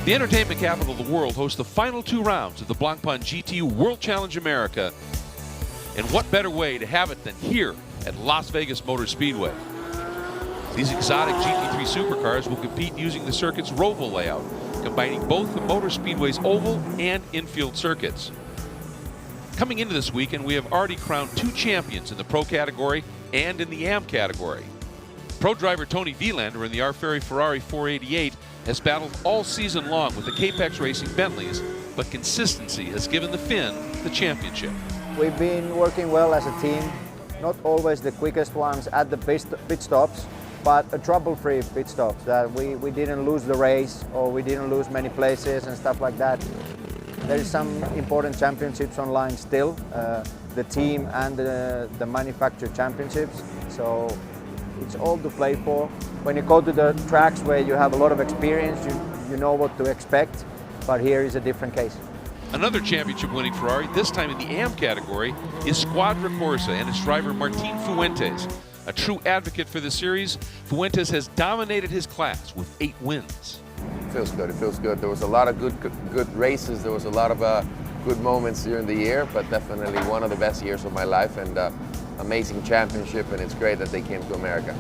The entertainment capital of the world hosts the final 2 rounds of the Blancpain GT World Challenge America. And what better way to have it than here at Las Vegas Motor Speedway. These exotic GT3 supercars will compete using the circuit's Roval layout, combining both the Motor Speedway's oval and infield circuits. Coming into this weekend, we have already crowned 2 champions in the Pro category and in the AM category. Pro driver Tony Vilander in the Ferrari 488 has battled all season long with the Capex Racing Bentleys, but consistency has given the Finn the championship. We've been working well as a team, not always the quickest ones at the pit stops, but a trouble-free pit stops, that we didn't lose the race or we didn't lose many places and stuff like that. There is some important championships online still, the team and the manufacturer championships, so it's all to play for. When you go to the tracks where you have a lot of experience, you know what to expect, but here is a different case. Another championship-winning Ferrari, this time in the AM category, is Squadra Corsa and its driver Martin Fuentes. A true advocate for the series, Fuentes has dominated his class with 8 wins. It feels good. It feels good. There was a lot of good races. There was a lot of good moments during the year, but definitely one of the best years of my life, and amazing championship, and it's great that they came to America.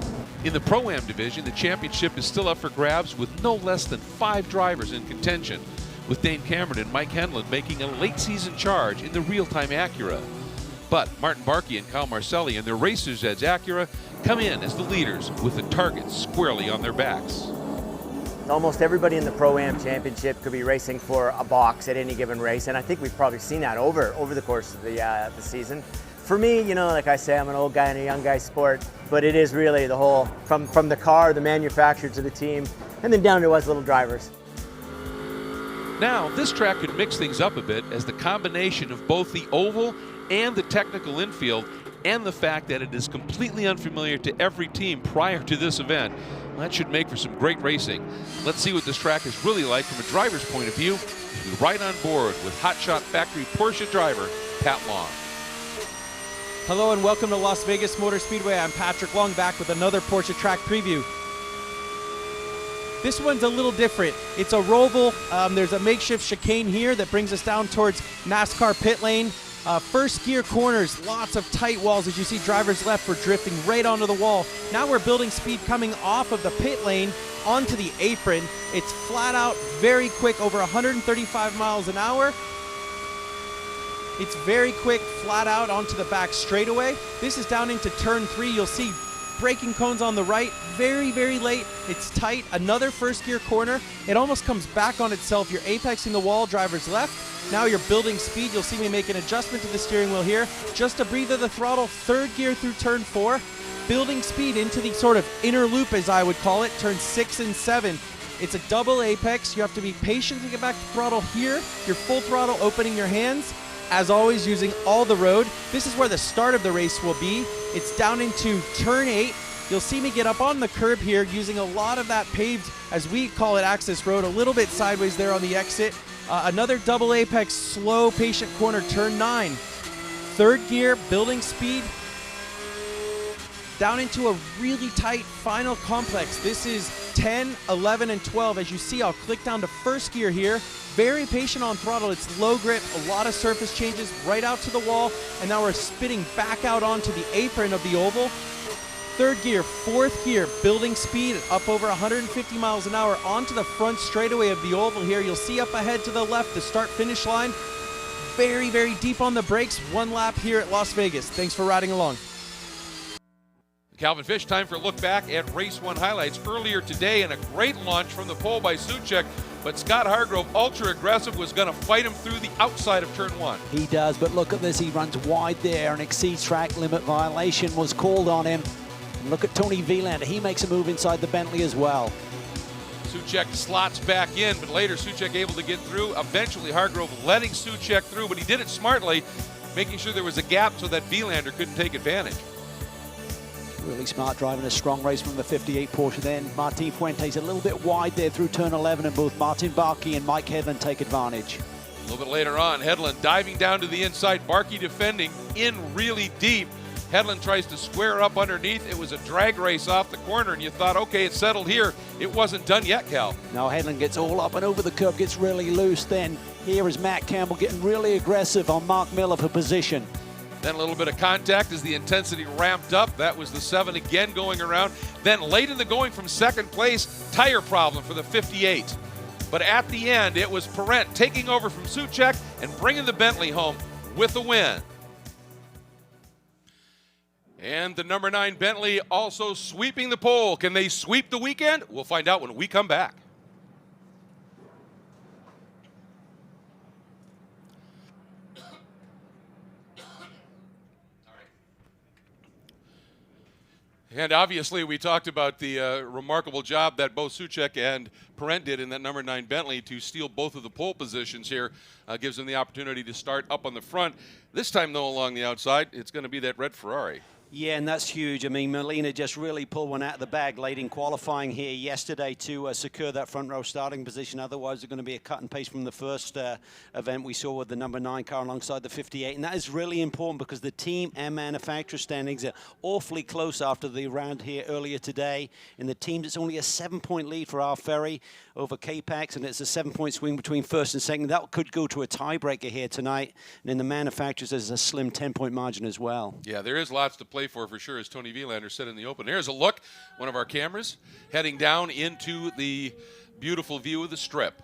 In the Pro-Am division, the championship is still up for grabs with no less than 5 drivers in contention, with Dane Cameron and Mike Henlon making a late-season charge in the real-time Acura. But Martin Barkey and Kyle Marcelli and their Racers Edge Acura come in as the leaders with the targets squarely on their backs. Almost everybody in the Pro-Am Championship could be racing for a box at any given race, and I think we've probably seen that over the course of the season. For me, you know, like I say, I'm an old guy in a young guy's sport, but it is really the whole, from the car, the manufacturer, to the team, and then down to us little drivers. Now, this track could mix things up a bit as the combination of both the oval and the technical infield, and the fact that it is completely unfamiliar to every team prior to this event, that should make for some great racing. Let's see what this track is really like from a driver's point of view. We'll be right on board with Hotshot Factory Porsche driver Pat Long. Hello and welcome to Las Vegas Motor Speedway. I'm Patrick Long, back with another Porsche track preview. This one's a little different. It's a Roval. There's a makeshift chicane here that brings us down towards NASCAR pit lane. First gear corners, lots of tight walls. As you see, drivers left were drifting right onto the wall. Now we're building speed coming off of the pit lane onto the apron. It's flat out, very quick, over 135 miles an hour. It's very quick, flat out onto the back straightaway. This is down into turn 3. You'll see braking cones on the right, very, very late. It's tight. Another first gear corner. It almost comes back on itself. You're apexing the wall, drivers left. Now you're building speed. You'll see me make an adjustment to the steering wheel here. Just a breather of the throttle, 3rd gear through turn 4. Building speed into the sort of inner loop, as I would call it, turn 6 and 7. It's a double apex. You have to be patient to get back to throttle here. Your full throttle, opening your hands. As always, using all the road. This is where the start of the race will be. It's down into turn 8. You'll see me get up on the curb here using a lot of that paved, as we call it, access road, a little bit sideways there on the exit. Another double apex, slow, patient corner, turn 9. 3rd gear, building speed. Down into a really tight final complex. This is 10, 11, and 12. As you see, I'll click down to 1st gear here. Very patient on throttle. It's low grip, a lot of surface changes right out to the wall, and now we're spitting back out onto the apron of the oval. 3rd gear, 4th gear, building speed up over 150 miles an hour onto the front straightaway of the oval here. You'll see up ahead to the left the start-finish line. Very, very deep on the brakes. 1 lap here at Las Vegas. Thanks for riding along. Calvin Fish, time for a look back at Race 1 highlights earlier today, and a great launch from the pole by Soucek, but Scott Hargrove, ultra aggressive, was going to fight him through the outside of turn 1. He does, but look at this, he runs wide there and exceeds track limit. Violation was called on him. And look at Tony Vilander, he makes a move inside the Bentley as well. Soucek slots back in, but later Soucek able to get through. Eventually Hargrove letting Soucek through, but he did it smartly, making sure there was a gap so that Vilander couldn't take advantage. Really smart driving, a strong race from the 58 Porsche then. Martin Fuentes a little bit wide there through turn 11, and both Martin Barkey and Mike Henlon take advantage. A little bit later on, Henlon diving down to the inside, Barkey defending in really deep. Hedlund tries to square up underneath. It was a drag race off the corner, and you thought, okay, it's settled here. It wasn't done yet, Cal. Now Hedlund gets all up and over the curb, gets really loose. Then here is Matt Campbell getting really aggressive on Mark Miller for position. Then a little bit of contact as the intensity ramped up. That was the 7 again going around. Then late in the going from second place, tire problem for the 58. But at the end, it was Parent taking over from Soucek and bringing the Bentley home with a win. And the number 9 Bentley also sweeping the pole. Can they sweep the weekend? We'll find out when we come back. And obviously, we talked about the remarkable job that both Soucek and Parent did in that number 9 Bentley to steal both of the pole positions here. Gives them the opportunity to start up on the front. This time, though, along the outside, it's going to be that red Ferrari. Yeah, and that's huge. I mean, Molina just really pulled one out of the bag late in qualifying here yesterday to secure that front row starting position. Otherwise, it's going to be a cut and paste from the first event we saw with the number 9 car alongside the 58. And that is really important because the team and manufacturer standings are awfully close after the round here earlier today. In the teams, it's only a 7-point lead for our Ferry over K-Pax, and it's a 7-point swing between first and second. That could go to a tiebreaker here tonight. And in the manufacturers, there's a slim 10-point margin as well. Yeah, there is lots to play for sure, as Tony Vilander said in the open. Here's a look, one of our cameras, heading down into the beautiful view of the strip.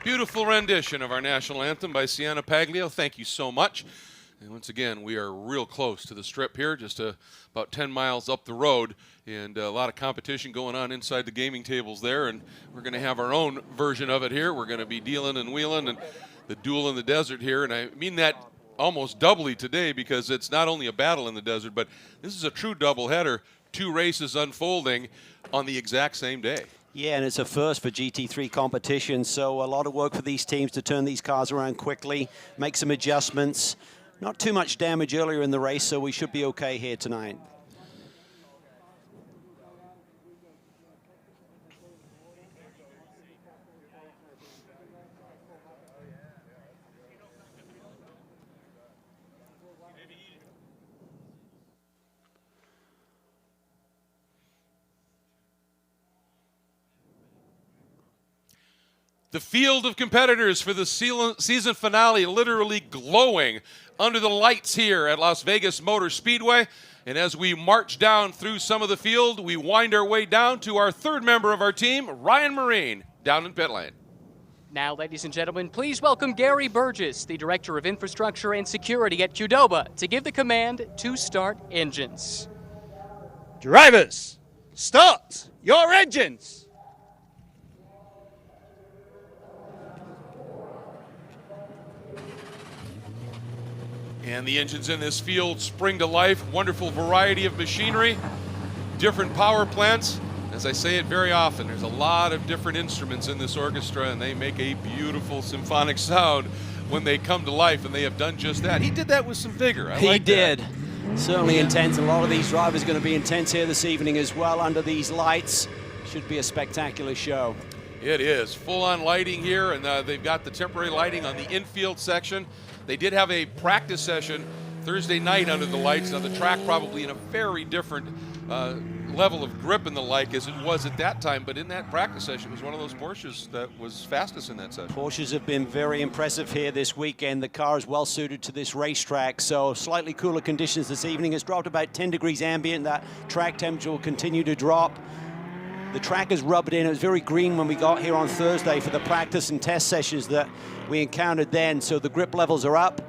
Beautiful rendition of our national anthem by Sienna Paglio. Thank you so much. And once again, we are real close to the strip here, just about 10 miles up the road, and a lot of competition going on inside the gaming tables there, and we're going to have our own version of it here. We're going to be dealing and wheeling and the duel in the desert here, and I mean that almost doubly today because it's not only a battle in the desert, but this is a true doubleheader, 2 races unfolding on the exact same day. Yeah, and it's a first for GT3 competition, so a lot of work for these teams to turn these cars around quickly, make some adjustments. Not too much damage earlier in the race, so we should be okay here tonight. The field of competitors for the season finale literally glowing under the lights here at Las Vegas Motor Speedway. And as we march down through some of the field, we wind our way down to our 3rd member of our team, Ryan Marine, down in pit lane. Now, ladies and gentlemen, please welcome Gary Burgess, the Director of Infrastructure and Security at Qdoba, to give the command to start engines. Drivers, start your engines! And the engines in this field spring to life. Wonderful variety of machinery, different power plants. As I say it very often, there's a lot of different instruments in this orchestra, and they make a beautiful symphonic sound when they come to life, and they have done just that. He did that with some vigor. He did. Certainly intense. A lot of these drivers are going to be intense here this evening as well under these lights. Should be a spectacular show. It is. Full-on lighting here, and they've got the temporary lighting on the infield section. They did have a practice session Thursday night under the lights. Now the track probably in a very different level of grip and the like as it was at that time, but in that practice session it was one of those Porsches that was fastest in that session. Porsches have been very impressive here this weekend. The car is well suited to this racetrack, so slightly cooler conditions this evening. It's dropped about 10 degrees ambient. That track temperature will continue to drop. The track has rubbed in. It was very green when we got here on Thursday for the practice and test sessions that we encountered then, so the grip levels are up.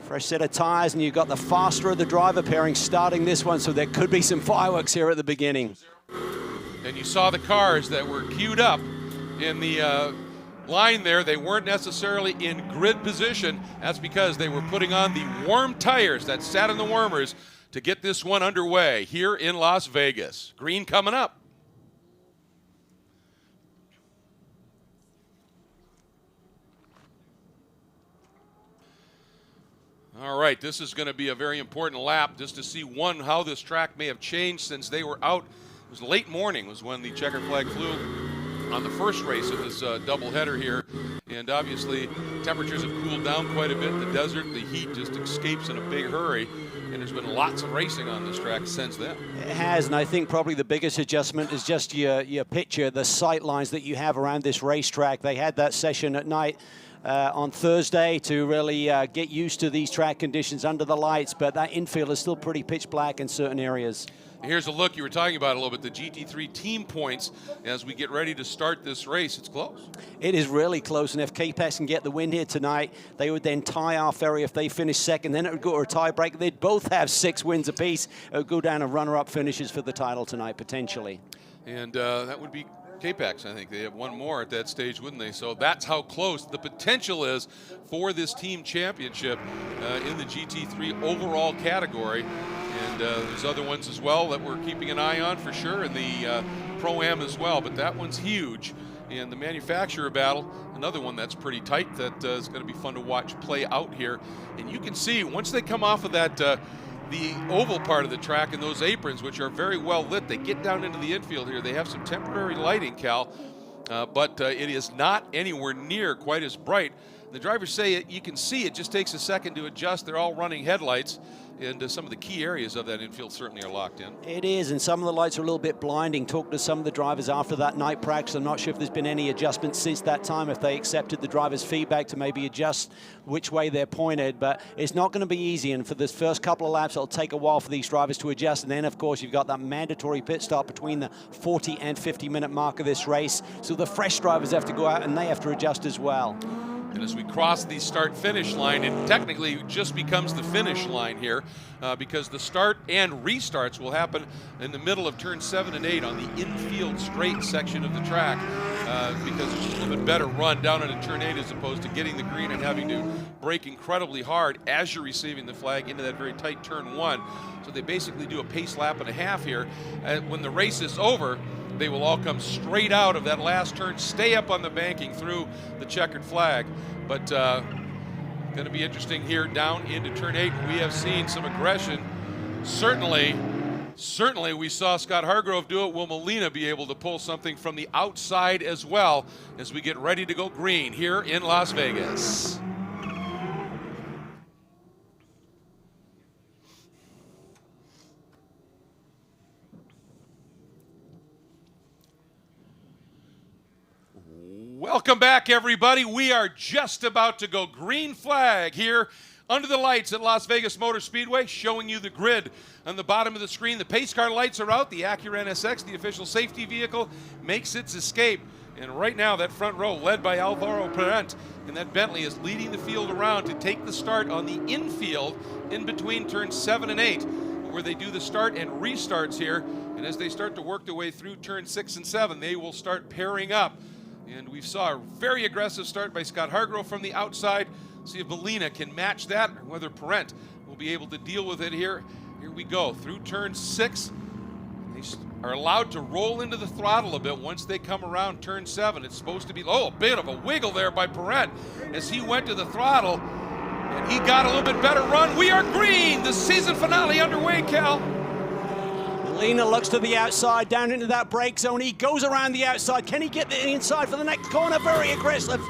Fresh set of tires, and you've got the faster of the driver pairing starting this one, so there could be some fireworks here at the beginning. And you saw the cars that were queued up in the line there. They weren't necessarily in grid position. That's because they were putting on the warm tires that sat in the warmers to get this one underway here in Las Vegas. Green coming up. All right, this is going to be a very important lap just to see, one, how this track may have changed since they were out. It was late morning was when the checkered flag flew on the first race of this doubleheader here. And obviously, temperatures have cooled down quite a bit in the desert. The heat just escapes in a big hurry. And there's been lots of racing on this track since then. It has, and I think probably the biggest adjustment is just your picture, the sight lines that you have around this racetrack. They had that session at night on Thursday to really get used to these track conditions under the lights, but that infield is still pretty pitch black in certain areas. Here's a look you were talking about a little bit, the GT3 team points as we get ready to start this race. It's close. It is really close, and if K-Pax can get the win here tonight, they would then tie our ferry if they finish second. Then it would go to a tie break. They'd both have 6 wins apiece. It would go down to runner-up finishes for the title tonight, potentially. And that would be K-Pax. I think they have one more at that stage, wouldn't they? So that's how close the potential is for this team championship in the GT3 overall category. And there's other ones as well that we're keeping an eye on for sure, and the Pro-Am as well, but that one's huge. And the manufacturer battle, another one that's pretty tight that is going to be fun to watch play out here. And you can see once they come off of that the oval part of the track and those aprons, which are very well lit, they get down into the infield here. They have some temporary lighting, Cal, but it is not anywhere near quite as bright. The drivers say you can see it just takes a second to adjust. They're all running headlights, and some of the key areas of that infield certainly are locked in. It is, and some of the lights are a little bit blinding. Talked to some of the drivers after that night practice. I'm not sure if there's been any adjustments since that time, if they accepted the drivers' feedback to maybe adjust which way they're pointed, but it's not going to be easy, and for this first couple of laps, it'll take a while for these drivers to adjust, and then, of course, you've got that mandatory pit stop between the 40 and 50-minute mark of this race, so the fresh drivers have to go out, and they have to adjust as well. And as we cross the start-finish line, it technically just becomes the finish line here because the start and restarts will happen in the middle of turn 7 and 8 on the infield straight section of the track because it's just a little bit better run down into turn 8 as opposed to getting the green and having to brake incredibly hard as you're receiving the flag into that very tight turn 1. So they basically do a pace lap and a half here. When the race is over, they will all come straight out of that last turn, stay up on the banking through the checkered flag. But going to be interesting here down into turn 8. We have seen some aggression. Certainly we saw Scott Hargrove do it. Will Molina be able to pull something from the outside as well as we get ready to go green here in Las Vegas? Welcome back, everybody. We are just about to go green flag here under the lights at Las Vegas Motor Speedway, showing you the grid on the bottom of the screen. The pace car lights are out. The Acura NSX, the official safety vehicle, makes its escape. And right now, that front row, led by Alvaro Parent, and that Bentley is leading the field around to take the start on the infield in between turns 7 and 8, where they do the start and restarts here. And as they start to work their way through turn 6 and 7, they will start pairing up. And we saw a very aggressive start by Scott Hargrove from the outside. See if Molina can match that, or whether Parent will be able to deal with it here. Here we go, through turn 6. They are allowed to roll into the throttle a bit once they come around turn 7. It's supposed to be, a bit of a wiggle there by Parent as he went to the throttle, and he got a little bit better run. We are green, the season finale underway, Cal. Molina looks to the outside, down into that brake zone. He goes around the outside. Can he get the inside for the next corner? Very aggressive.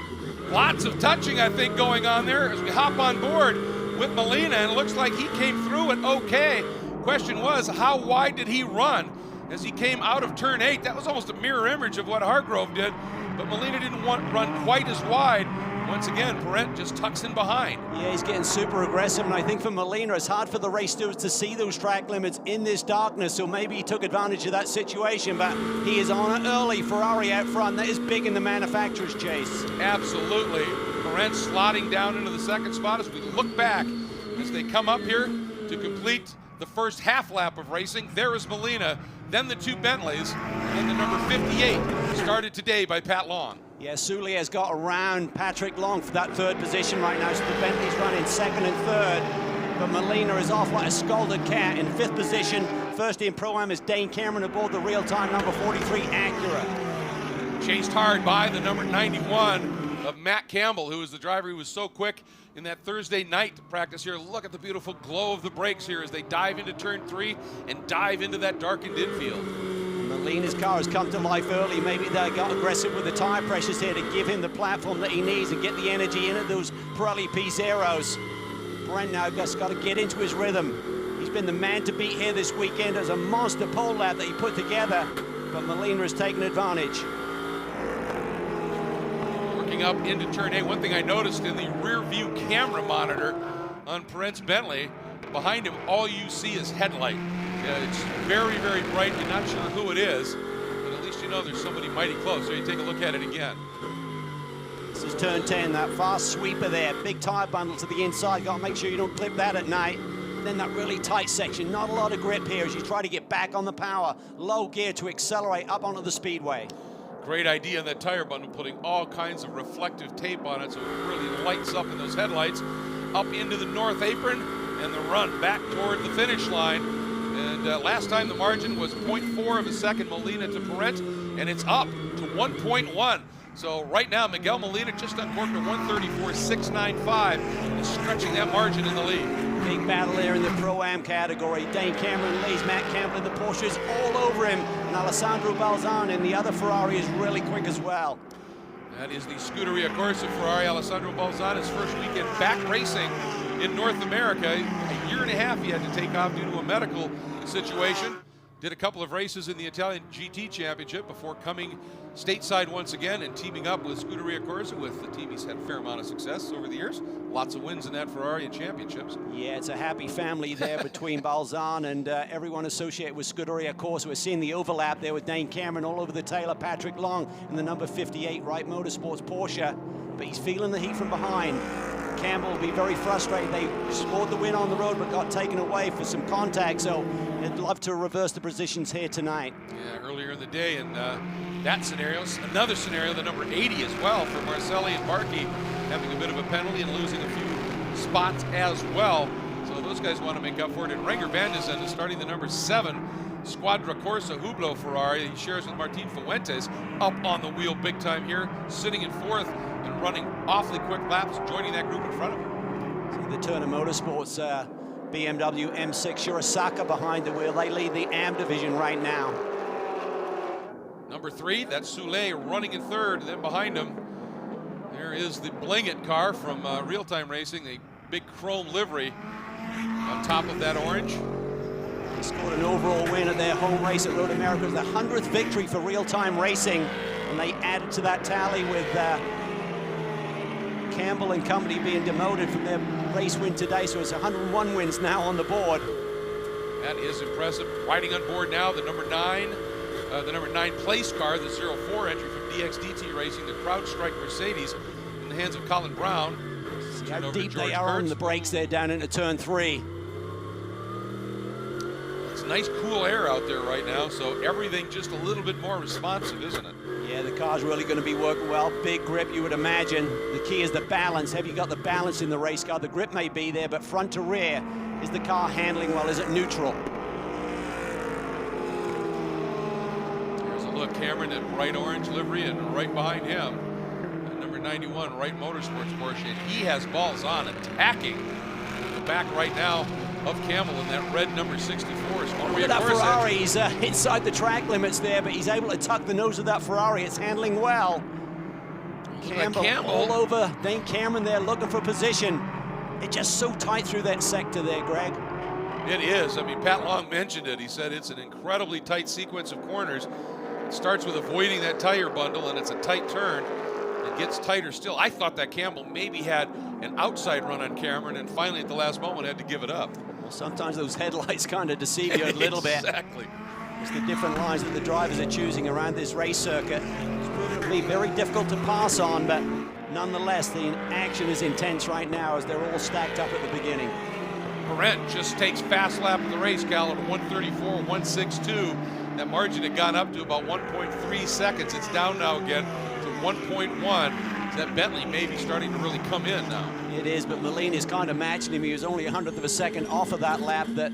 Lots of touching, I think, going on there as we hop on board with Molina, and it looks like he came through it okay. Question was, how wide did he run as he came out of turn 8? That was almost a mirror image of what Hargrove did, but Molina didn't run quite as wide. Once again, Parent just tucks in behind. Yeah, he's getting super aggressive, and I think for Molina, it's hard for the race stewards to see those track limits in this darkness, so maybe he took advantage of that situation, but he is on it early. Ferrari out front, that is big in the manufacturer's chase. Absolutely. Parent slotting down into the second spot as we look back as they come up here to complete the first half lap of racing. There is Molina, then the two Bentleys, and the number 58 started today by Pat Long. Yeah, Soule has got around Patrick Long for that third position right now, so the Bentley's running second and third, but Molina is off like a scalded cat in fifth position. First in Pro-Am is Dane Cameron aboard the real-time number 43 Acura. Chased hard by the number 91 of Matt Campbell, who is the driver who was so quick in that Thursday night practice here. Look at the beautiful glow of the brakes here as they dive into turn 3 and dive into that darkened infield. Molina's car has come to life early. Maybe they got aggressive with the tire pressures here to give him the platform that he needs and get the energy into those Pirelli P0s. Brent now just got to get into his rhythm. He's been the man to beat here this weekend as a monster pole lap that he put together, but Molina has taken advantage. Working up into turn 8, one thing I noticed in the rear view camera monitor on Parent's Bentley, behind him all you see is headlight. It's very, very bright. You're not sure who it is, but at least you know there's somebody mighty close. So you take a look at it again. This is turn 10, that fast sweeper there. Big tire bundle to the inside. Got to make sure you don't clip that at night. Then that really tight section. Not a lot of grip here as you try to get back on the power. Low gear to accelerate up onto the speedway. Great idea in that tire bundle, putting all kinds of reflective tape on it so it really lights up in those headlights. Up into the north apron and the run back toward the finish line. And last time the margin was 0.4 of a second, Molina to Parent, and it's up to 1.1. So right now, Miguel Molina just uncorked a 134.695 and stretching that margin in the lead. Big battle here in the Pro-Am category. Dane Cameron leads Matt Campbell in the Porsches all over him, and Alessandro Balzan in the other Ferrari is really quick as well. That is the Scuderia Corsa Ferrari. Alessandro Balzan, his first weekend back racing in North America. A year and a half he had to take off due to a medical situation. Did a couple of races in the Italian GT Championship before coming stateside once again and teaming up with Scuderia Corsa. With the team, he's had a fair amount of success over the years. Lots of wins in that Ferrari and championships. Yeah, it's a happy family there between Balzan and everyone associated with Scuderia Corsa. We're seeing the overlap there with Dane Cameron all over the tail of Patrick Long in the number 58 Wright Motorsports Porsche. But he's feeling the heat from behind. Campbell will be very frustrated. They scored the win on the road but got taken away for some contact, so they'd love to reverse the positions here tonight. Yeah, earlier in the day in that scenario, another scenario, the number 80 as well for Marcelli and Barkey having a bit of a penalty and losing a few spots as well. So those guys want to make up for it. And Renger van der Zen is starting the number 7 Squadra Corsa Hublot Ferrari. He shares with Martin Fuentes up on the wheel big time here, sitting in 4th and running awfully quick laps, joining that group in front of him. So the Turner Motorsports BMW M6 Shirosaka behind the wheel. They lead the AM division right now. Number 3, that's Soule running in 3rd. Then behind him, there is the Bling It car from Real Time Racing, the big chrome livery on top of that orange. They scored an overall win at their home race at Road America. It was the 100th victory for Real Time Racing, and they added to that tally with Campbell and company being demoted from their race win today, so it's 101 wins now on the board. That is impressive. Riding on board now, the number 9 place car, the 04 entry from DXDT Racing, the CrowdStrike Mercedes, in the hands of Colin Brown. See how deep they are on the brakes there down into turn 3. It's nice cool air out there right now, so everything just a little bit more responsive, isn't it? Yeah, the car's really going to be working well. Big grip, you would imagine. The key is the balance. Have you got the balance in the race car? The grip may be there, but front to rear, is the car handling well? Is it neutral? Here's a look, Cameron, at bright orange livery, and right behind him, number 91, Wright Motorsports Porsche. And he has balls on, attacking the back right now of Campbell in that red number 64. Look at that Ferrari. He's inside the track limits there, but he's able to tuck the nose of that Ferrari. It's handling well. Campbell all over Dane Cameron there looking for position. It's just so tight through that sector there, Greg. It is. I mean, Pat Long mentioned it. He said it's an incredibly tight sequence of corners. It starts with avoiding that tire bundle, and it's a tight turn. It gets tighter still. I thought that Campbell maybe had an outside run on Cameron, and finally at the last moment had to give it up. Well, sometimes those headlights kind of deceive you a little bit. Exactly. It's the different lines that the drivers are choosing around this race circuit. It's proven to be very difficult to pass on, but nonetheless, the action is intense right now as they're all stacked up at the beginning. Parent just takes fast lap of the race, Cal, at 1:34, 1:62. That margin had gone up to about 1.3 seconds. It's down now again to 1.1. That Bentley may be starting to really come in now. It is, but Moline is kind of matching him. He was only 100th of a second off of that lap that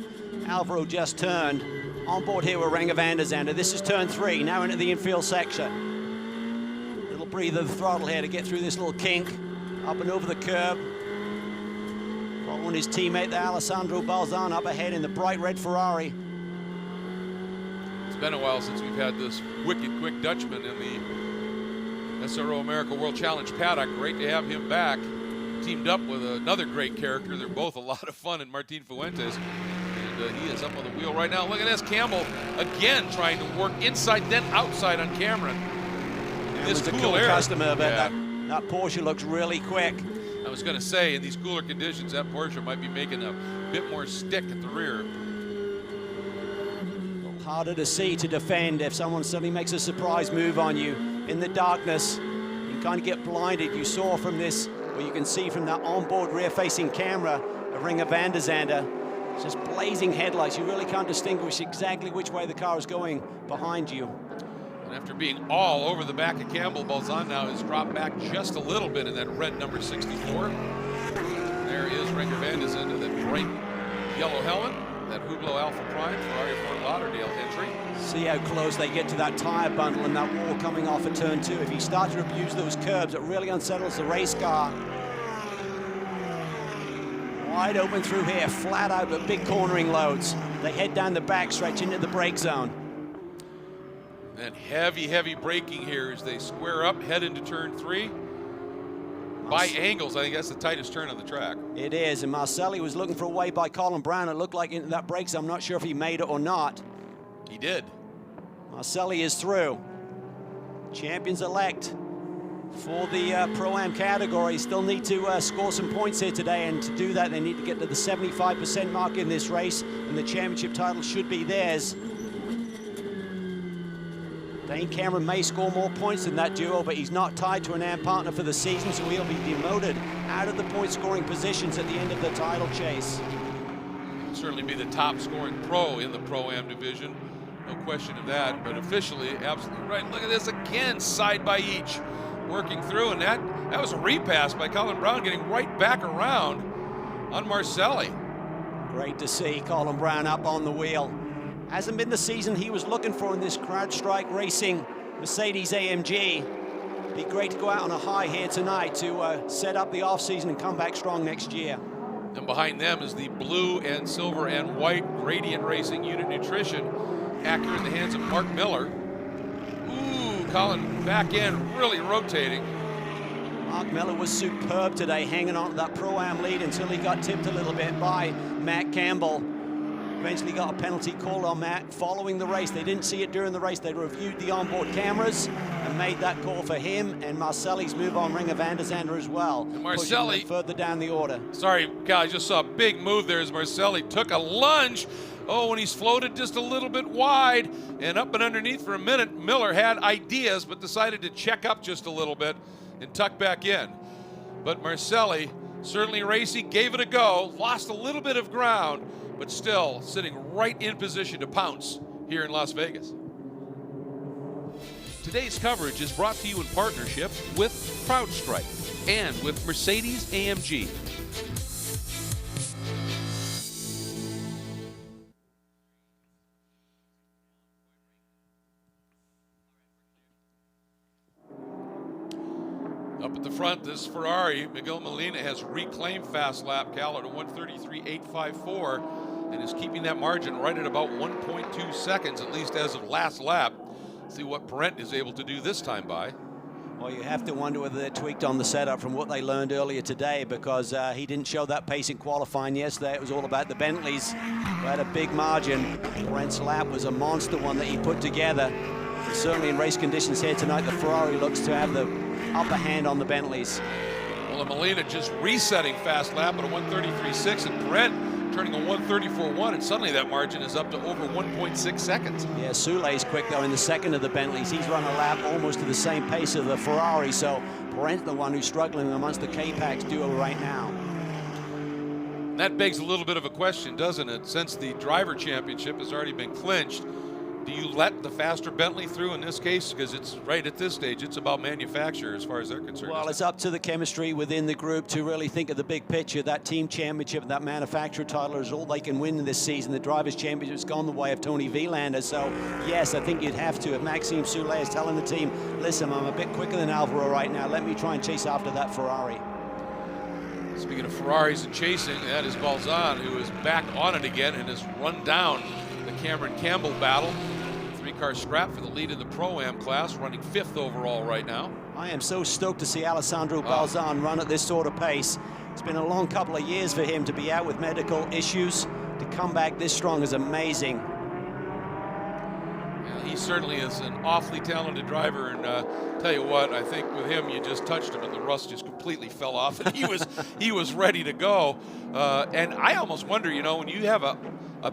Alvaro just turned. On board here with Renger van der Zande. This is turn 3, now into the infield section. Little breather of the throttle here to get through this little kink, up and over the curb. Following his teammate there, Alessandro Balzan, up ahead in the bright red Ferrari. It's been a while since we've had this wicked quick Dutchman in the SRO America World Challenge paddock. Great to have him back. Teamed up with another great character. They're both a lot of fun in Martin Fuentes. And he is up on the wheel right now. Look at this, Campbell again trying to work inside then outside on Cameron. This cool customer, but that Porsche looks really quick. I was going to say, in these cooler conditions, that Porsche might be making a bit more stick at the rear. Harder to see, to defend if someone suddenly makes a surprise move on you in the darkness. You kind of get blinded. You saw from this, or you can see from that onboard rear-facing camera of Renger van der Zande. It's just blazing headlights. You really can't distinguish exactly which way the car is going behind you. And after being all over the back of Campbell, Balzan now has dropped back just a little bit in that red number 64. There is Renger van der Zande, that bright yellow helmet, that Hublot Alpha Prime Ferrari Fort Lauderdale entry. See how close they get to that tire bundle and that wall coming off at turn 2. If you start to abuse those curbs, it really unsettles the race car. Wide open through here, flat out, but big cornering loads. They head down the back stretch into the brake zone. And heavy braking here as they square up, head into turn 3. By angles, I think that's the tightest turn on the track. It is, and Marcelli was looking for a way by Colin Brown. It looked like into that brake zone. I'm not sure if he made it or not. He did. Marcelli is through. Champions-elect for the Pro-Am category. Still need to score some points here today, and to do that, they need to get to the 75% mark in this race, and the championship title should be theirs. Dane Cameron may score more points than that duo, but he's not tied to an AM partner for the season, so he'll be demoted out of the point-scoring positions at the end of the title chase. He'll certainly be the top-scoring pro in the Pro-Am division. No question of that, but officially, absolutely right. Look at this again, side by each. Working through, and that was a repass by Colin Brown, getting right back around on Marcelli. Great to see Colin Brown up on the wheel. Hasn't been the season he was looking for in this CrowdStrike Racing Mercedes AMG. Be great to go out on a high here tonight to set up the off-season and come back strong next year. And behind them is the blue and silver and white Gradient Racing Unit Nutrition. Acura in the hands of Mark Miller. Ooh, Colin back end really rotating. Mark Miller was superb today, hanging on to that Pro-Am lead until he got tipped a little bit by Matt Campbell. Eventually got a penalty call on Matt following the race. They didn't see it during the race. They reviewed the onboard cameras and made that call for him, and Marcelli's move on Renger van der Zande as well. And Marcelli further down the order. Sorry, Cal, I just saw a big move there as Marcelli took a lunge. Oh, and he's floated just a little bit wide and up and underneath for a minute. Miller had ideas, but decided to check up just a little bit and tuck back in. But Marcelli, certainly racy, gave it a go, lost a little bit of ground, but still sitting right in position to pounce here in Las Vegas. Today's coverage is brought to you in partnership with CrowdStrike and with Mercedes AMG. Up at the front, this Ferrari, Miguel Molina, has reclaimed fast lap, Cal, at a 1:33.854, and is keeping that margin right at about 1.2 seconds, at least as of last lap. See what Parent is able to do this time by. Well, you have to wonder whether they're tweaked on the setup from what they learned earlier today, because he didn't show that pace in qualifying yesterday. It was all about the Bentleys, who had a big margin. Brent's lap was a monster one that he put together. And certainly in race conditions here tonight, the Ferrari looks to have the upper hand on the Bentleys. Well, and Molina just resetting fast lap at a 1:33.6, and Brent turning a 1:34.1, and suddenly that margin is up to over 1.6 seconds. Yeah, Soule's quick though in the second of the Bentleys. He's run a lap almost to the same pace of the Ferrari, so Brent's the one who's struggling amongst the K-Pax duo right now. That begs a little bit of a question, doesn't it? Since the driver championship has already been clinched, do you let the faster Bentley through in this case? Because it's right at this stage, it's about manufacturer as far as they're concerned. Well, it's up to the chemistry within the group to really think of the big picture. That team championship, that manufacturer title is all they can win in this season. The drivers' championship's gone the way of Tony Vilander. So, yes, I think you'd have to. If Maxime Soule is telling the team, listen, I'm a bit quicker than Alvaro right now, let me try and chase after that Ferrari. Speaking of Ferraris and chasing, that is Balzan, who is back on it again and has run down the Cameron Campbell battle. Three-car scrap for the lead in the Pro-Am class, running 5th overall right now. I am so stoked to see Alessandro Balzan run at this sort of pace. It's been a long couple of years for him to be out with medical issues. To come back this strong is amazing. Yeah, he certainly is an awfully talented driver, and tell you what, I think with him, you just touched him and the rust just completely fell off, and he was ready to go. And I almost wonder, you know, when you have a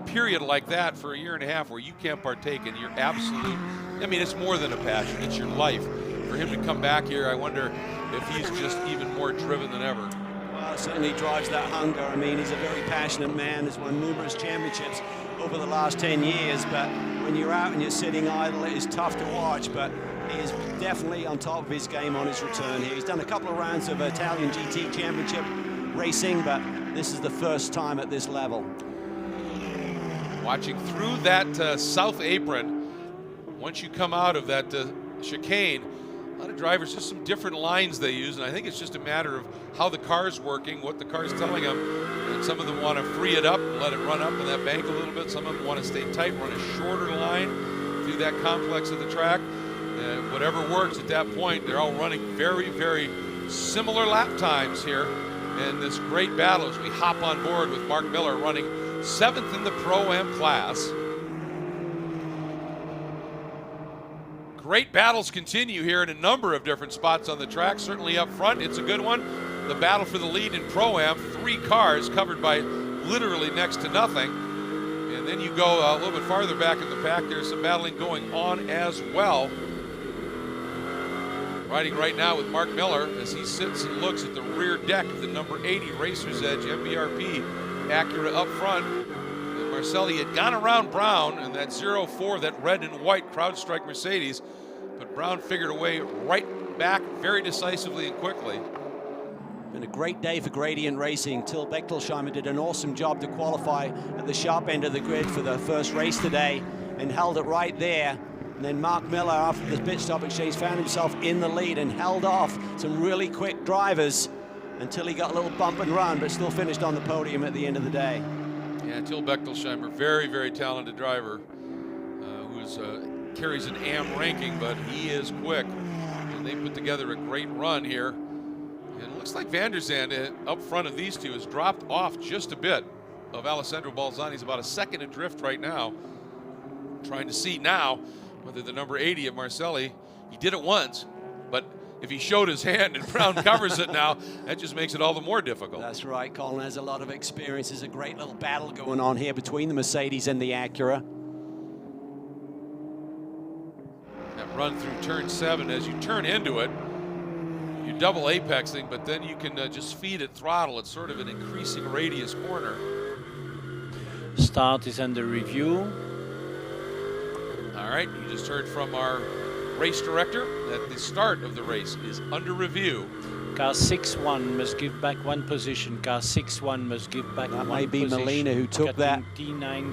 period like that for a year and a half where you can't partake in your absolute, I mean, it's more than a passion, it's your life. For him to come back here, I wonder if he's just even more driven than ever. Well, certainly drives that hunger. I mean, he's a very passionate man. He's won numerous championships over the last 10 years, but when you're out and you're sitting idle, it is tough to watch, but he is definitely on top of his game on his return here. He's done a couple of rounds of Italian GT championship racing, but this is the first time at this level. Watching through that south apron, once you come out of that chicane, a lot of drivers, just some different lines they use, and I think it's just a matter of how the car's working, what the car's telling them. And some of them want to free it up, let it run up in that bank a little bit. Some of them want to stay tight, run a shorter line through that complex of the track. Whatever works at that point, they're all running very, very similar lap times here. And this great battle as we hop on board with Mark Miller running 7th in the Pro-Am class. Great battles continue here in a number of different spots on the track. Certainly up front, it's a good one. The battle for the lead in Pro-Am, 3 cars covered by literally next to nothing. And then you go a little bit farther back in the pack, there's some battling going on as well. Riding right now with Mark Miller as he sits and looks at the rear deck of the number 80 Racer's Edge MBRP Acura up front. And Marcelli had gone around Brown in that 04, that red and white CrowdStrike Mercedes, but Brown figured a way right back very decisively and quickly. Been a great day for Gradient Racing. Till Bechtelsheimer did an awesome job to qualify at the sharp end of the grid for the first race today and held it right there. And then Mark Miller, after the pit stop exchange, found himself in the lead and held off some really quick drivers until he got a little bump and run, but still finished on the podium at the end of the day. Yeah, Till Bechtelsheimer, very, very talented driver who carries an AM ranking, but he is quick. And they put together a great run here. And it looks like Van der Zande up front of these two has dropped off just a bit of Alessandro Balzan. He's about a second adrift right now. Trying to see now whether the number 80 of Marcelli, he did it once, but if he showed his hand and Brown covers it now, that just makes it all the more difficult. That's right, Colin has a lot of experience. There's a great little battle going on here between the Mercedes and the Acura. That run through turn 7, as you turn into it, you double apexing, but then you can just feed it throttle. It's sort of an increasing radius corner. Start is under review. All right, you just heard from our race director that the start of the race is under review. Car 6-1 must give back 1 position. Car 6-1 must give back 1 position. That may be Molina who took that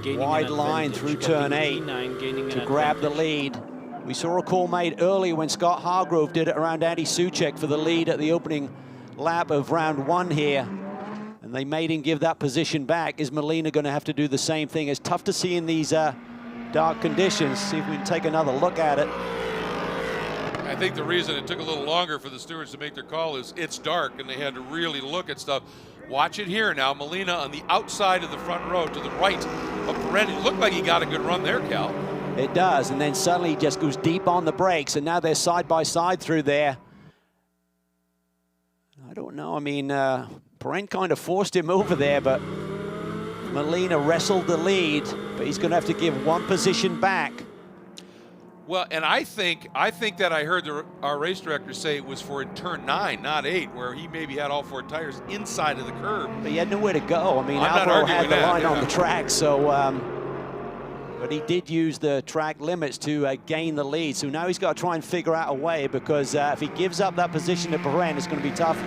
wide line through turn 8 to grab the lead. We saw a call made earlier when Scott Hargrove did it around Andy Soucek for the lead at the opening lap of round 1 here. And they made him give that position back. Is Molina going to have to do the same thing? It's tough to see in these dark conditions. See if we can take another look at it. I think the reason it took a little longer for the stewards to make their call is it's dark and they had to really look at stuff. Watch it here now. Molina on the outside of the front row to the right of Pirelli. It looked like he got a good run there, Cal. It does, and then suddenly he just goes deep on the brakes, and now they're side by side through there. I don't know. I mean, Pirelli kind of forced him over there, but Molina wrestled the lead, but he's going to have to give one position back. Well, and I think that I heard our race director say it was for in turn 9, not 8, where he maybe had all 4 tires inside of the curb. But he had nowhere to go. I mean, I'm Alvaro had the line on the track, so. But he did use the track limits to gain the lead. So now he's got to try and figure out a way, because if he gives up that position to Pirelli, it's going to be tough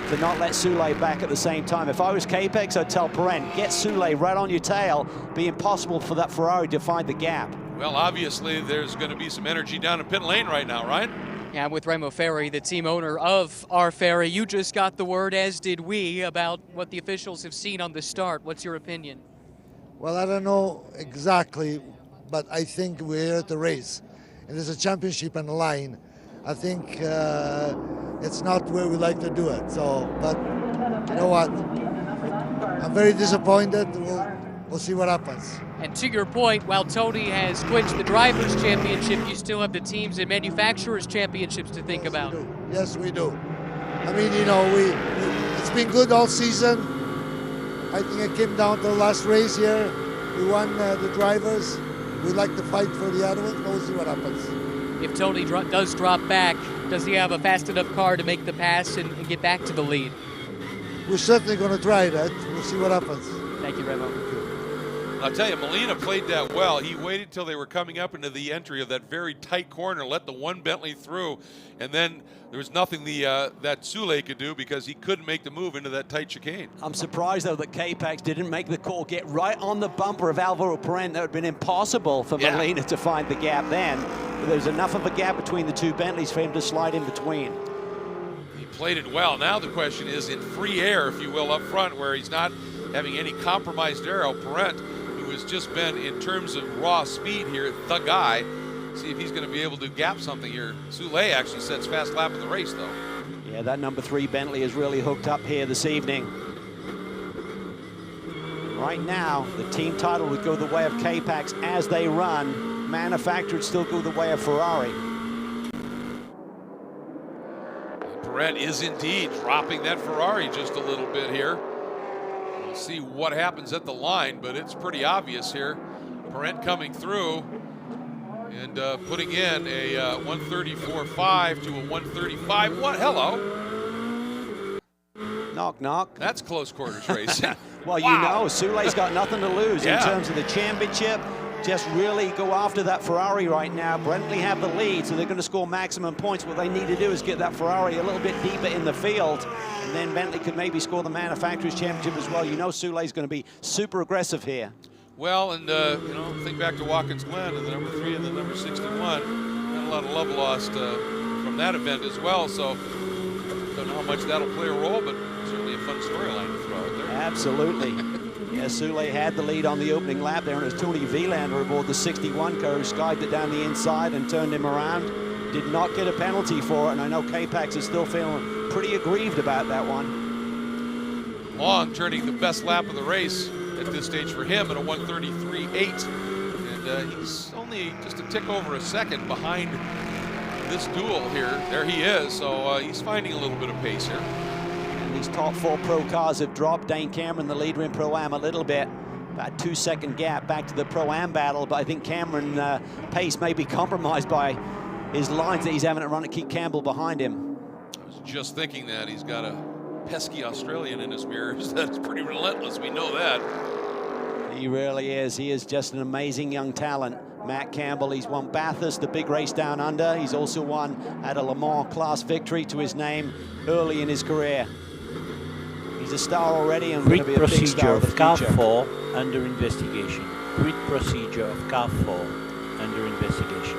to not let Soulé back at the same time. If I was Capex, I'd tell Pirelli, get Soulé right on your tail. Be impossible for that Ferrari to find the gap. Well, obviously, there's going to be some energy down in pit lane right now, right? Yeah, with Remo Ferri, the team owner of R. Ferri. You just got the word, as did we, about what the officials have seen on the start. What's your opinion? Well, I don't know exactly, but I think we're here at the race. And there's a championship on the line. I think it's not where we like to do it. So, but you know what? I'm very disappointed. We'll see what happens. And to your point, while Tony has clinched the Drivers' Championship, you still have the Teams and Manufacturers' Championships to think about. Yes, we do. I mean, you know, it's been good all season. I think it came down to the last race here. We won the Drivers. We'd like to fight for the other one. We'll see what happens. If Tony does drop back, does he have a fast enough car to make the pass and get back to the lead? We're certainly going to try that. We'll see what happens. Thank you, Remo. I'll tell you, Molina played that well. He waited till they were coming up into the entry of that very tight corner, let the one Bentley through, and then there was nothing that Soulé could do because he couldn't make the move into that tight chicane. I'm surprised, though, that Capex didn't make the call, get right on the bumper of Alvaro Pirelli. That would have been impossible for Molina to find the gap then. But there's enough of a gap between the two Bentleys for him to slide in between. He played it well. Now the question is in free air, if you will, up front, where he's not having any compromised aero. Pirelli, who has just been, in terms of raw speed here, the guy. See if he's going to be able to gap something here. Soulé actually sets fast lap of the race, though. Yeah, that number 3 Bentley is really hooked up here this evening. Right now, the team title would go the way of Capex as they run. Manufactured still go the way of Ferrari. Pirelli is indeed dropping that Ferrari just a little bit here. We'll see what happens at the line, but it's pretty obvious here. Pirelli coming through and putting in a 134.5 to a 135. What? Hello. Knock, knock. That's close quarters racing. Well, you know, Soulé's got nothing to lose in terms of the championship. Just really go after that Ferrari right now. Bentley have the lead, so they're going to score maximum points. What they need to do is get that Ferrari a little bit deeper in the field, and then Bentley could maybe score the Manufacturers' Championship as well. You know Soulé's going to be super aggressive here. Well, and you know, think back to Watkins Glen and the number 3 and the number 61. Not a lot of love lost from that event as well. So don't know how much that'll play a role, but certainly a fun storyline to throw out there. Absolutely. Yeah, Soulé had the lead on the opening lap there, and it was Tony Vilander aboard the 61 car who skived it down the inside and turned him around. Did not get a penalty for it, and I know Capex is still feeling pretty aggrieved about that one. Long turning the best lap of the race at this stage for him at a 133.8, and he's only just a tick over a second behind this duel here. There he is, so he's finding a little bit of pace here. And these top 4 pro cars have dropped Dane Cameron, the leader in Pro-Am, a little bit. About 2-second gap back to the Pro-Am battle, but I think Cameron pace may be compromised by his lines that he's having to run to keep Campbell behind him. I was just thinking that he's got a pesky Australian in his mirrors. That's pretty relentless, we know that. He really is. He is just an amazing young talent. Matt Campbell, he's won Bathurst, the big race down under. He's also won at a Le Mans class victory to his name early in his career. He's a star already and going to be a big star of the future. Car 4 under investigation. Grid procedure of car 4 under investigation.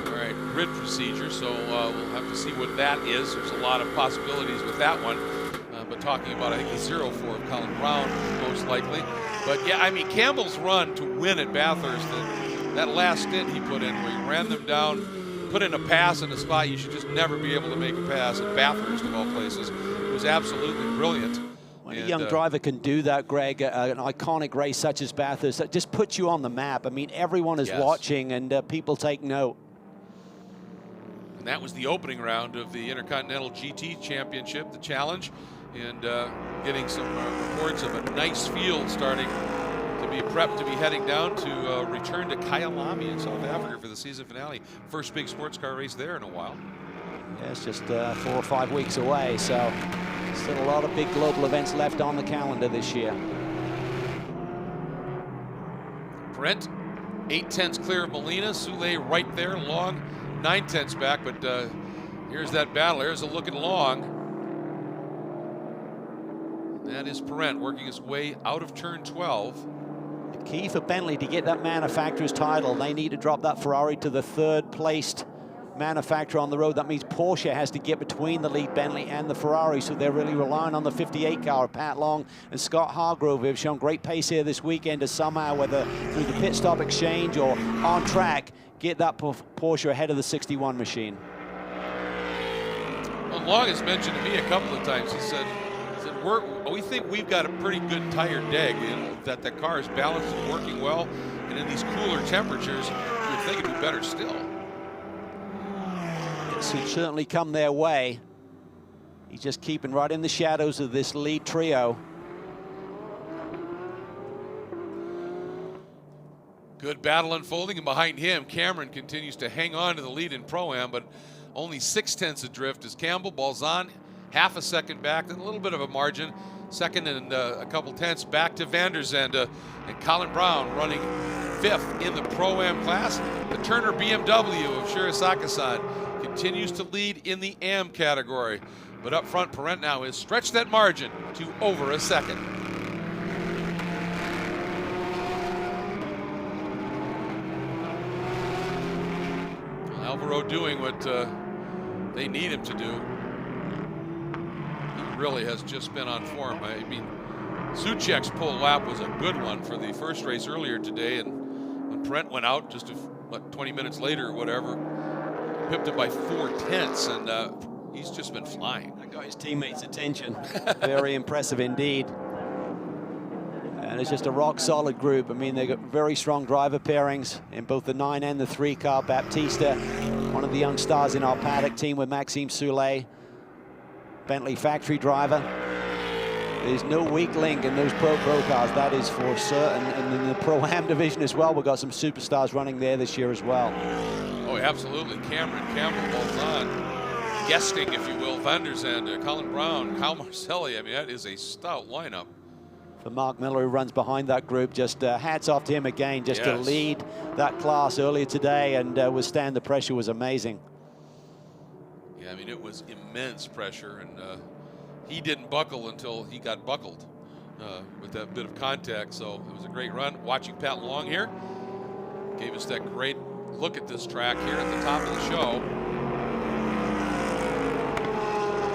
All right, grid procedure, so we'll have to see what that is. There's a lot of possibilities with that one. But talking about, I think, the 0-4 of Colin Brown, most likely. But yeah, I mean, Campbell's run to win at Bathurst, that last stint he put in where he ran them down put in a pass in a spot you should just never be able to make a pass at Bathurst of all places. It was absolutely brilliant. When a young driver can do that, Greg, an iconic race such as Bathurst, that just puts you on the map. I mean, everyone is watching, and people take note. And that was the opening round of the Intercontinental GT Championship, the challenge, and getting some reports of a nice field starting to be prepped to be heading down to return to Kyalami in South Africa for the season finale. First big sports car race there in a while. Yeah, it's just 4 or 5 weeks away, so still a lot of big global events left on the calendar this year. Brent, 8/10 clear of Molina. Soule right there, Long 9/10 back, but here's that battle. Here's a look at Long. That is Perrent working his way out of turn 12. The key for Bentley to get that manufacturer's title, they need to drop that Ferrari to the third placed manufacturer on the road. That means Porsche has to get between the lead Bentley and the Ferrari, so they're really relying on the 58 car. Pat Long and Scott Hargrove have shown great pace here this weekend to somehow, whether through the pit stop exchange or on track, get that Porsche ahead of the 61 machine. Well, Long has mentioned to me a couple of times, he said we think we've got a pretty good tire deg, that the car is balanced and working well, and in these cooler temperatures, you would think it'd be better still. It's certainly come their way. He's just keeping right in the shadows of this lead trio. Good battle unfolding, and behind him, Cameron continues to hang on to the lead in Pro-Am, but only 6/10 adrift as Campbell, Balzan, half a second back, then a little bit of a margin, second and a couple tenths back to Van der Zande, and Colin Brown running 5th in the Pro-Am class. The Turner BMW of Shirazaka-san continues to lead in the AM category, but up front, Perrent now has stretched that margin to over a second. Alvaro doing what they need him to do. He really has just been on form. I mean, Suchek's pull lap was a good one for the first race earlier today, and when Perrent went out just 20 minutes later or whatever, pipped him by 4/10, and he's just been flying. That got his teammates' attention. Very impressive indeed. And it's just a rock-solid group. I mean, they've got very strong driver pairings in both the 9 and the 3 car. Baptista, one of the young stars in our paddock team with Maxime Soule, Bentley factory driver. There's no weak link in those pro cars, that is for certain. And in the Pro-Am division as well, we've got some superstars running there this year as well. Oh, absolutely. Cameron, Campbell, Balzan, guesting, if you will, Van der Zande, Colin Brown, Kyle Marcelli. I mean, that is a stout lineup. For Mark Miller, who runs behind that group, just hats off to him again, just to lead that class earlier today and withstand the pressure was amazing. Yeah, I mean, it was immense pressure, and he didn't buckle until he got buckled with that bit of contact, so it was a great run. Watching Pat Long here gave us that great look at this track here at the top of the show.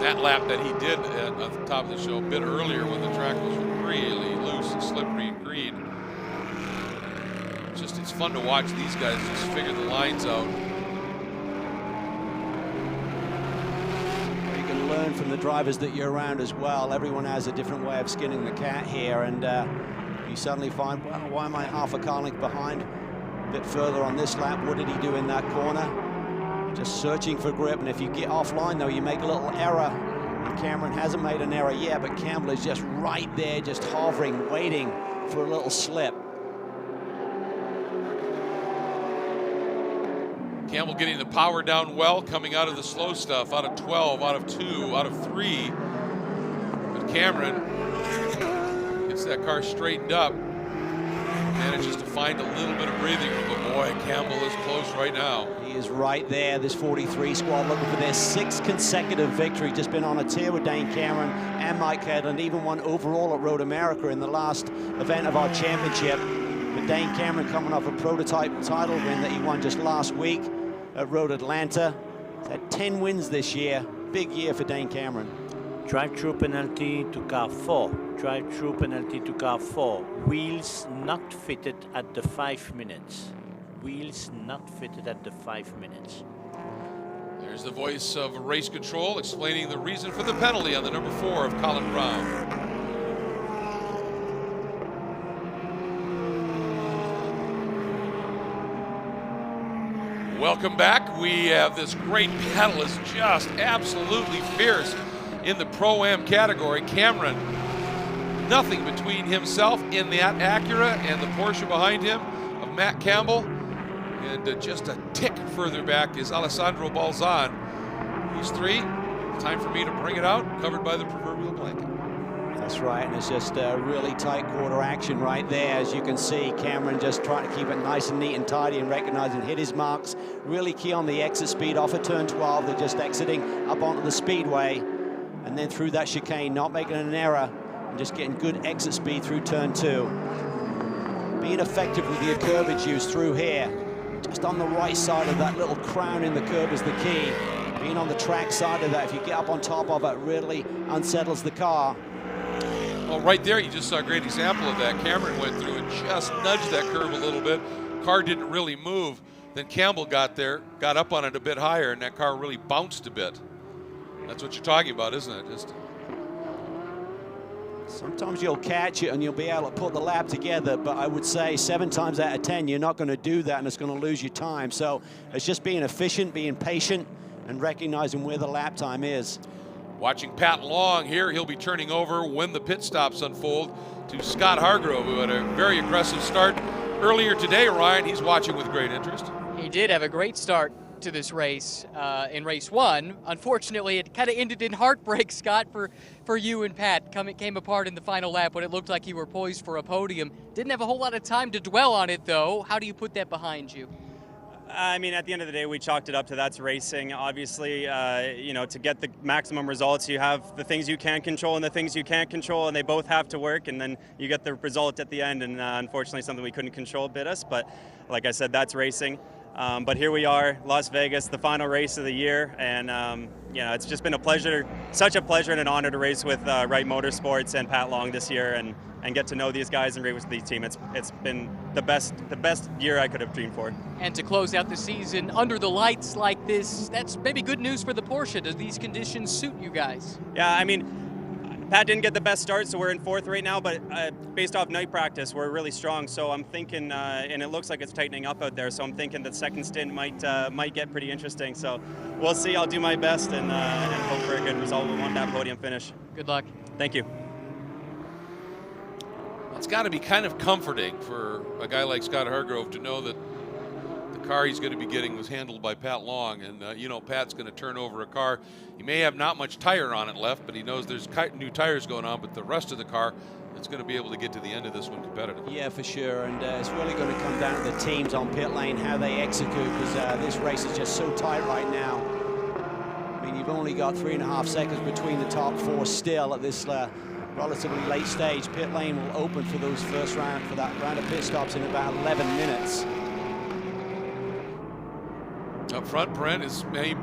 That lap that he did at the top of the show a bit earlier when the track was really loose and slippery and green. It's fun to watch these guys just figure the lines out. You can learn from the drivers that you're around as well. Everyone has a different way of skinning the cat here, and you suddenly find, well, why am I half a car length behind? A bit further on this lap, what did he do in that corner? Just searching for grip, and if you get offline though, you make a little error. And Cameron hasn't made an error yet, but Campbell is just right there, just hovering, waiting for a little slip. Campbell getting the power down well, coming out of the slow stuff, out of 12, out of 2, out of 3. But Cameron gets that car straightened up, manages to find a little bit of breathing room, but boy, Campbell is close right now. He is right there, this 43 squad looking for their 6th consecutive victory. Just been on a tear with Dane Cameron and Mike Headland, even won overall at Road America in the last event of our championship. But Dane Cameron coming off a prototype title win that he won just last week at Road Atlanta. He's had 10 wins this year. Big year for Dane Cameron. Drive-through penalty to car 4. Drive-through penalty to car 4. Wheels not fitted at the 5 minutes. wheels not fitted at the 5 minutes. There's the voice of race control explaining the reason for the penalty on the number 4 of Colin Brown. Welcome back. We have this great battle is just absolutely fierce in the Pro-Am category. Cameron, nothing between himself in that Acura and the Porsche behind him of Matt Campbell. And just a tick further back is Alessandro Balzan. These three, time for me to bring it out, covered by the proverbial blanket. That's right, and it's just a really tight quarter action right there. As you can see, Cameron just trying to keep it nice and neat and tidy and recognizing, hit his marks. Really key on the exit speed off of turn 12. They're just exiting up onto the speedway. And then through that chicane, not making an error, and just getting good exit speed through turn 2. Being effective with your curbage use through here. Just on the right side of that little crown in the curb is the key. Being on the track side of that, if you get up on top of it, really unsettles the car. Well, right there, you just saw a great example of that. Cameron went through and just nudged that curve a little bit. Car didn't really move. Then Campbell got there, got up on it a bit higher, and that car really bounced a bit. That's what you're talking about, isn't it? Just sometimes you'll catch it and you'll be able to put the lap together, but I would say 7 times out of 10, you're not going to do that and it's going to lose you time. So it's just being efficient, being patient, and recognizing where the lap time is. Watching Pat Long here, he'll be turning over when the pit stops unfold to Scott Hargrove, who had a very aggressive start earlier today. Ryan, he's watching with great interest. He did have a great start to this race in race 1. Unfortunately, it kind of ended in heartbreak, Scott, for you and Pat. Came apart in the final lap when it looked like you were poised for a podium. Didn't have a whole lot of time to dwell on it, though. How do you put that behind you? I mean, at the end of the day, we chalked it up to that's racing. Obviously, you know, to get the maximum results, you have the things you can control and the things you can't control, and they both have to work, and then you get the result at the end, and unfortunately something we couldn't control bit us, but like I said, that's racing. But here we are, Las Vegas, the final race of the year, and you know, it's just been a pleasure, such a pleasure and an honor to race with Wright Motorsports and Pat Long this year, and get to know these guys and race with these team. It's been the best year I could have dreamed for. And to close out the season under the lights like this, that's maybe good news for the Porsche. Does these conditions suit you guys? Yeah, I mean, Pat didn't get the best start, so we're in 4th right now, but based off night practice, we're really strong, so I'm thinking, and it looks like it's tightening up out there, so I'm thinking the second stint might get pretty interesting, so we'll see. I'll do my best and hope for a good result. We want that podium finish. Good luck. Thank you. It's got to be kind of comforting for a guy like Scott Hargrove to know that the car he's going to be getting was handled by Pat Long, and you know, Pat's going to turn over a car. He may have not much tire on it left, but he knows there's new tires going on, but the rest of the car, it's going to be able to get to the end of this one competitively. Yeah, for sure, and it's really going to come down to the teams on pit lane, how they execute, because this race is just so tight right now. I mean, you've only got 3.5 seconds between the top 4 still at this relatively late stage. Pit lane will open for those first round, for that round of pit stops in about 11 minutes. Up front, Brent is may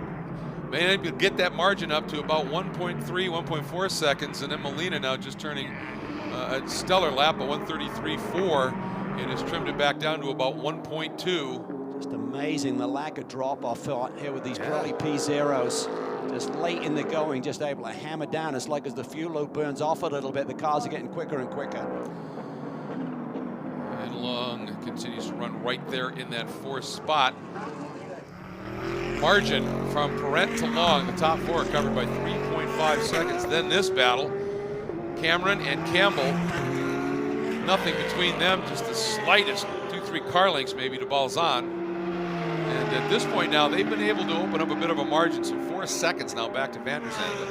get that margin up to about 1.3, 1.4 seconds, and then Molina now just turning a stellar lap of 133.4 and has trimmed it back down to about 1.2. Just amazing the lack of drop off here with these Pirelli P0s. Just late in the going, just able to hammer down. It's like as the fuel load burns off a little bit, the cars are getting quicker and quicker. And Long continues to run right there in that 4th spot. Margin from Parent to Long, the top 4 covered by 3.5 seconds. Then this battle, Cameron and Campbell, nothing between them, just the slightest 2-3 car lengths maybe to Balzan. And at this point now, they've been able to open up a bit of a margin, so 4 seconds now back to Van der Zande.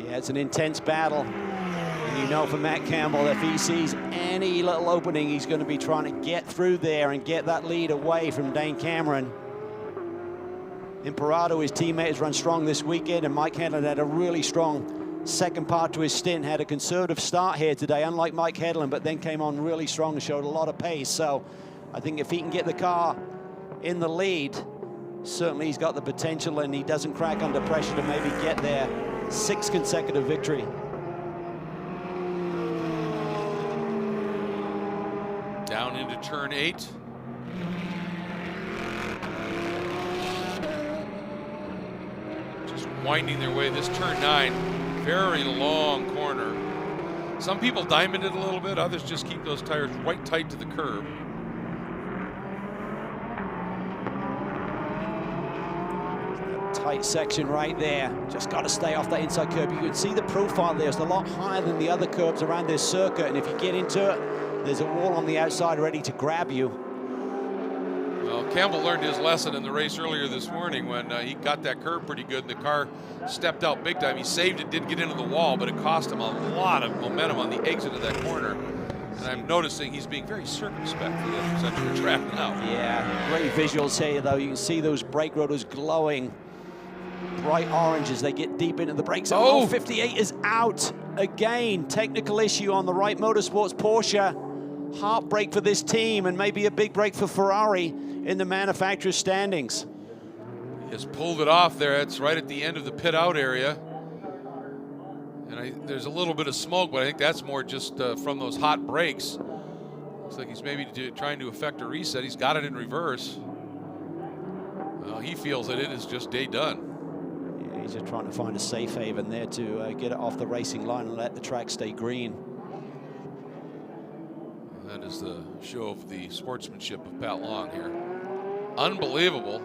Yeah, it's an intense battle. And you know from Matt Campbell, if he sees any little opening, he's going to be trying to get through there and get that lead away from Dane Cameron. Imperato, his teammate, has run strong this weekend, and Mike Hedlund had a really strong second part to his stint, had a conservative start here today, unlike Mike Hedlund, but then came on really strong and showed a lot of pace. So I think if he can get the car in the lead, certainly he's got the potential, and he doesn't crack under pressure to maybe get their 6th consecutive victory. Down into turn 8. winding their way. This turn 9, very long corner. Some people diamond it a little bit, others just keep those tires right tight to the curb. Tight section right there. Just got to stay off that inside curb. You can see the profile there is a lot higher than the other curbs around this circuit, and if you get into it, there's a wall on the outside ready to grab you. Well, Campbell learned his lesson in the race earlier this morning when he got that curve pretty good and the car stepped out big time. He saved it, didn't get into the wall, but it cost him a lot of momentum on the exit of that corner. And I'm noticing he's being very circumspect for the other section of the track now. Yeah, great visuals here, though. You can see those brake rotors glowing bright orange as they get deep into the brakes. Oh, 58 is out again. Technical issue on the Wright Motorsports Porsche. Heartbreak for this team, and maybe a big break for Ferrari in the manufacturer's standings. He has pulled it off there. It's right at the end of the pit out area. And there's a little bit of smoke, but I think that's more just from those hot brakes. Looks like he's maybe trying to effect a reset. He's got it in reverse. Well, he feels that it is just day done. Yeah, he's just trying to find a safe haven there to get it off the racing line and let the track stay green. That is the show of the sportsmanship of Pat Long here. Unbelievable.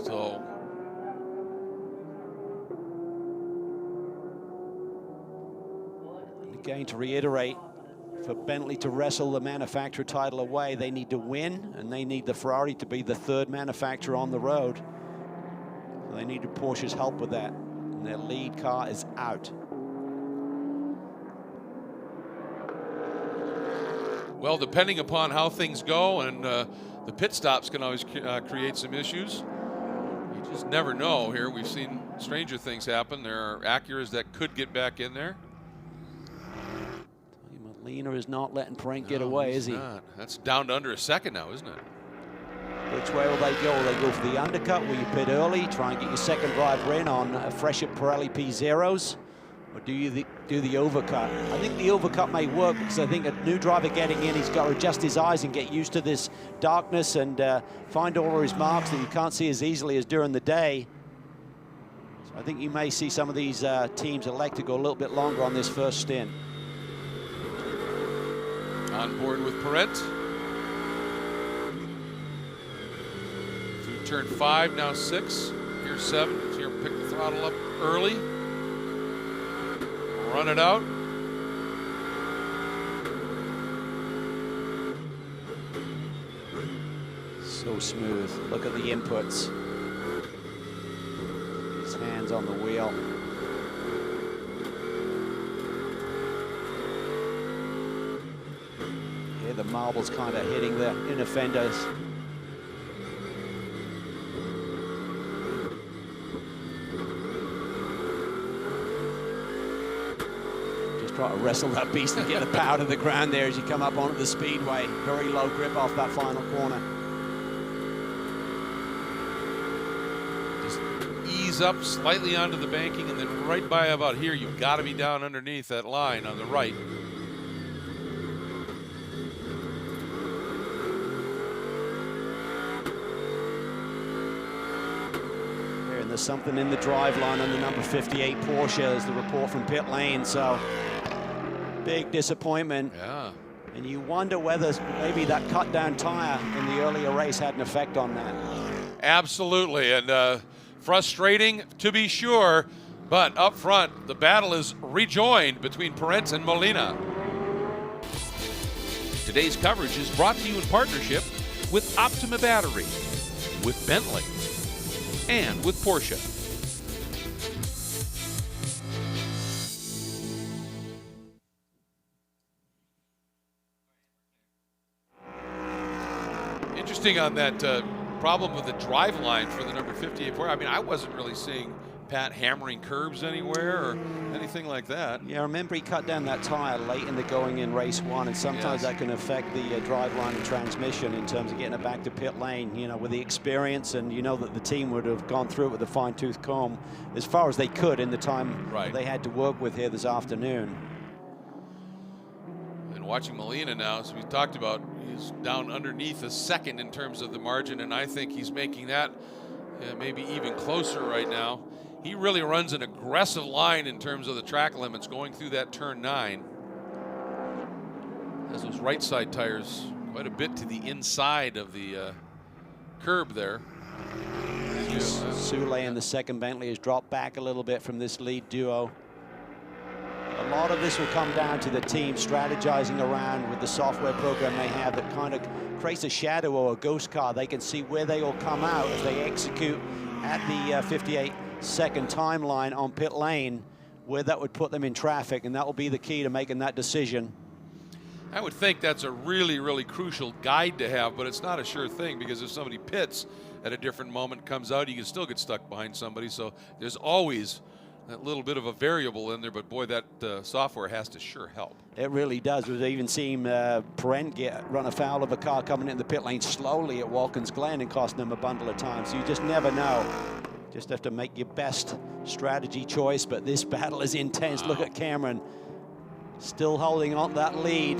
So, again, to reiterate, for Bentley to wrestle the manufacturer title away, they need to win, and they need the Ferrari to be the third manufacturer on the road. They need Porsche's help with that, and their lead car is out. Well, depending upon how things go, and the pit stops can always create some issues. You just never know here. We've seen stranger things happen. There are Acuras that could get back in there. Molina is not letting Perent get away, is he? Not. That's down to under a second now, isn't it? Which way will they go? Will they go for the undercut? Will you pit early, try and get your second driver in on fresher Pirelli P0s? Or do you do the overcut? I think the overcut may work because I think a new driver getting in, he's got to adjust his eyes and get used to this darkness and find all of his marks that you can't see as easily as during the day. So I think you may see some of these teams elect to go a little bit longer on this first stint. On board with Perent. Through turn 5, now 6. Here's 7. Here, pick the throttle up early. Run it out. So smooth. Look at the inputs. His hands on the wheel. Yeah, the marbles kind of hitting the inner fenders. Try to wrestle that beast and get the power to the ground there as you come up onto the speedway. Very low grip off that final corner. Just ease up slightly onto the banking, and then right by about here, you've got to be down underneath that line on the right. And there's something in the drive line on the number 58 Porsche, as the report from pit lane. So big disappointment. Yeah. And you wonder whether maybe that cut down tire in the earlier race had an effect on that. Absolutely, and frustrating to be sure, but up front, the battle is rejoined between Perent and Molina. Today's coverage is brought to you in partnership with Optima Battery, with Bentley, and with Porsche. Interesting on that problem with the drive line for the number 58 Porsche. I mean, I wasn't really seeing Pat hammering curbs anywhere or anything like that. Yeah, remember he cut down that tire late in the going in race 1, and sometimes that can affect the drive line and transmission in terms of getting it back to pit lane. You know, with the experience, and you know that the team would have gone through it with a fine-tooth comb as far as they could in the time they had to work with here this afternoon. And watching Molina now, as we talked about, he's down underneath a second in terms of the margin, and I think he's making that maybe even closer right now. He really runs an aggressive line in terms of the track limits going through that turn 9. Has those right side tires quite a bit to the inside of the curb there. Soule in the second Bentley has dropped back a little bit from this lead duo. A lot of this will come down to the team strategizing around with the software program they have that kind of creates a shadow or a ghost car. They can see where they will come out if they execute at the 58-second timeline on pit lane, where that would put them in traffic, and that will be the key to making that decision. I would think that's a really, really crucial guide to have, but it's not a sure thing, because if somebody pits at a different moment, comes out, you can still get stuck behind somebody. So there's always that little bit of a variable in there, but boy, that software has to sure help. It really does. We've even seen Perent run afoul of a car coming in the pit lane slowly at Watkins Glen and costing them a bundle of time. So you just never know. Just have to make your best strategy choice, but this battle is intense. Wow. Look at Cameron still holding on that lead.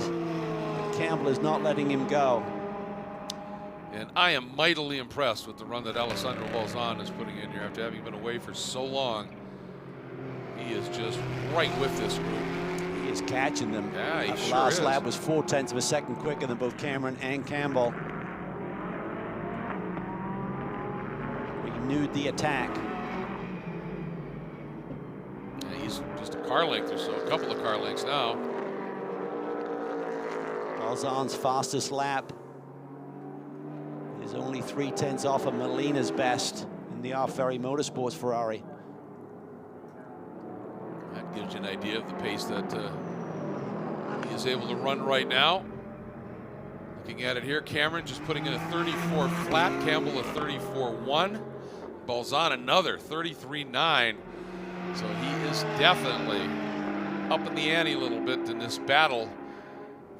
Campbell is not letting him go. And I am mightily impressed with the run that Alessandro Bolzan is putting in here after having been away for so long. He is just right with this group. He is catching them. Yeah, he sure last is. lap was 0.4 of a second quicker than both Cameron and Campbell. Renewed the attack. Yeah, he's just a car length or so, a couple of car lengths now. Bolzan's fastest lap is only 0.3 off of Molina's best in the Ferry Motorsports Ferrari. That gives you an idea of the pace that he is able to run right now. Looking at it here, Cameron just putting in a 34 flat, Campbell a 34.1, Bolzan another 33.9. So he is definitely up in the ante a little bit in this battle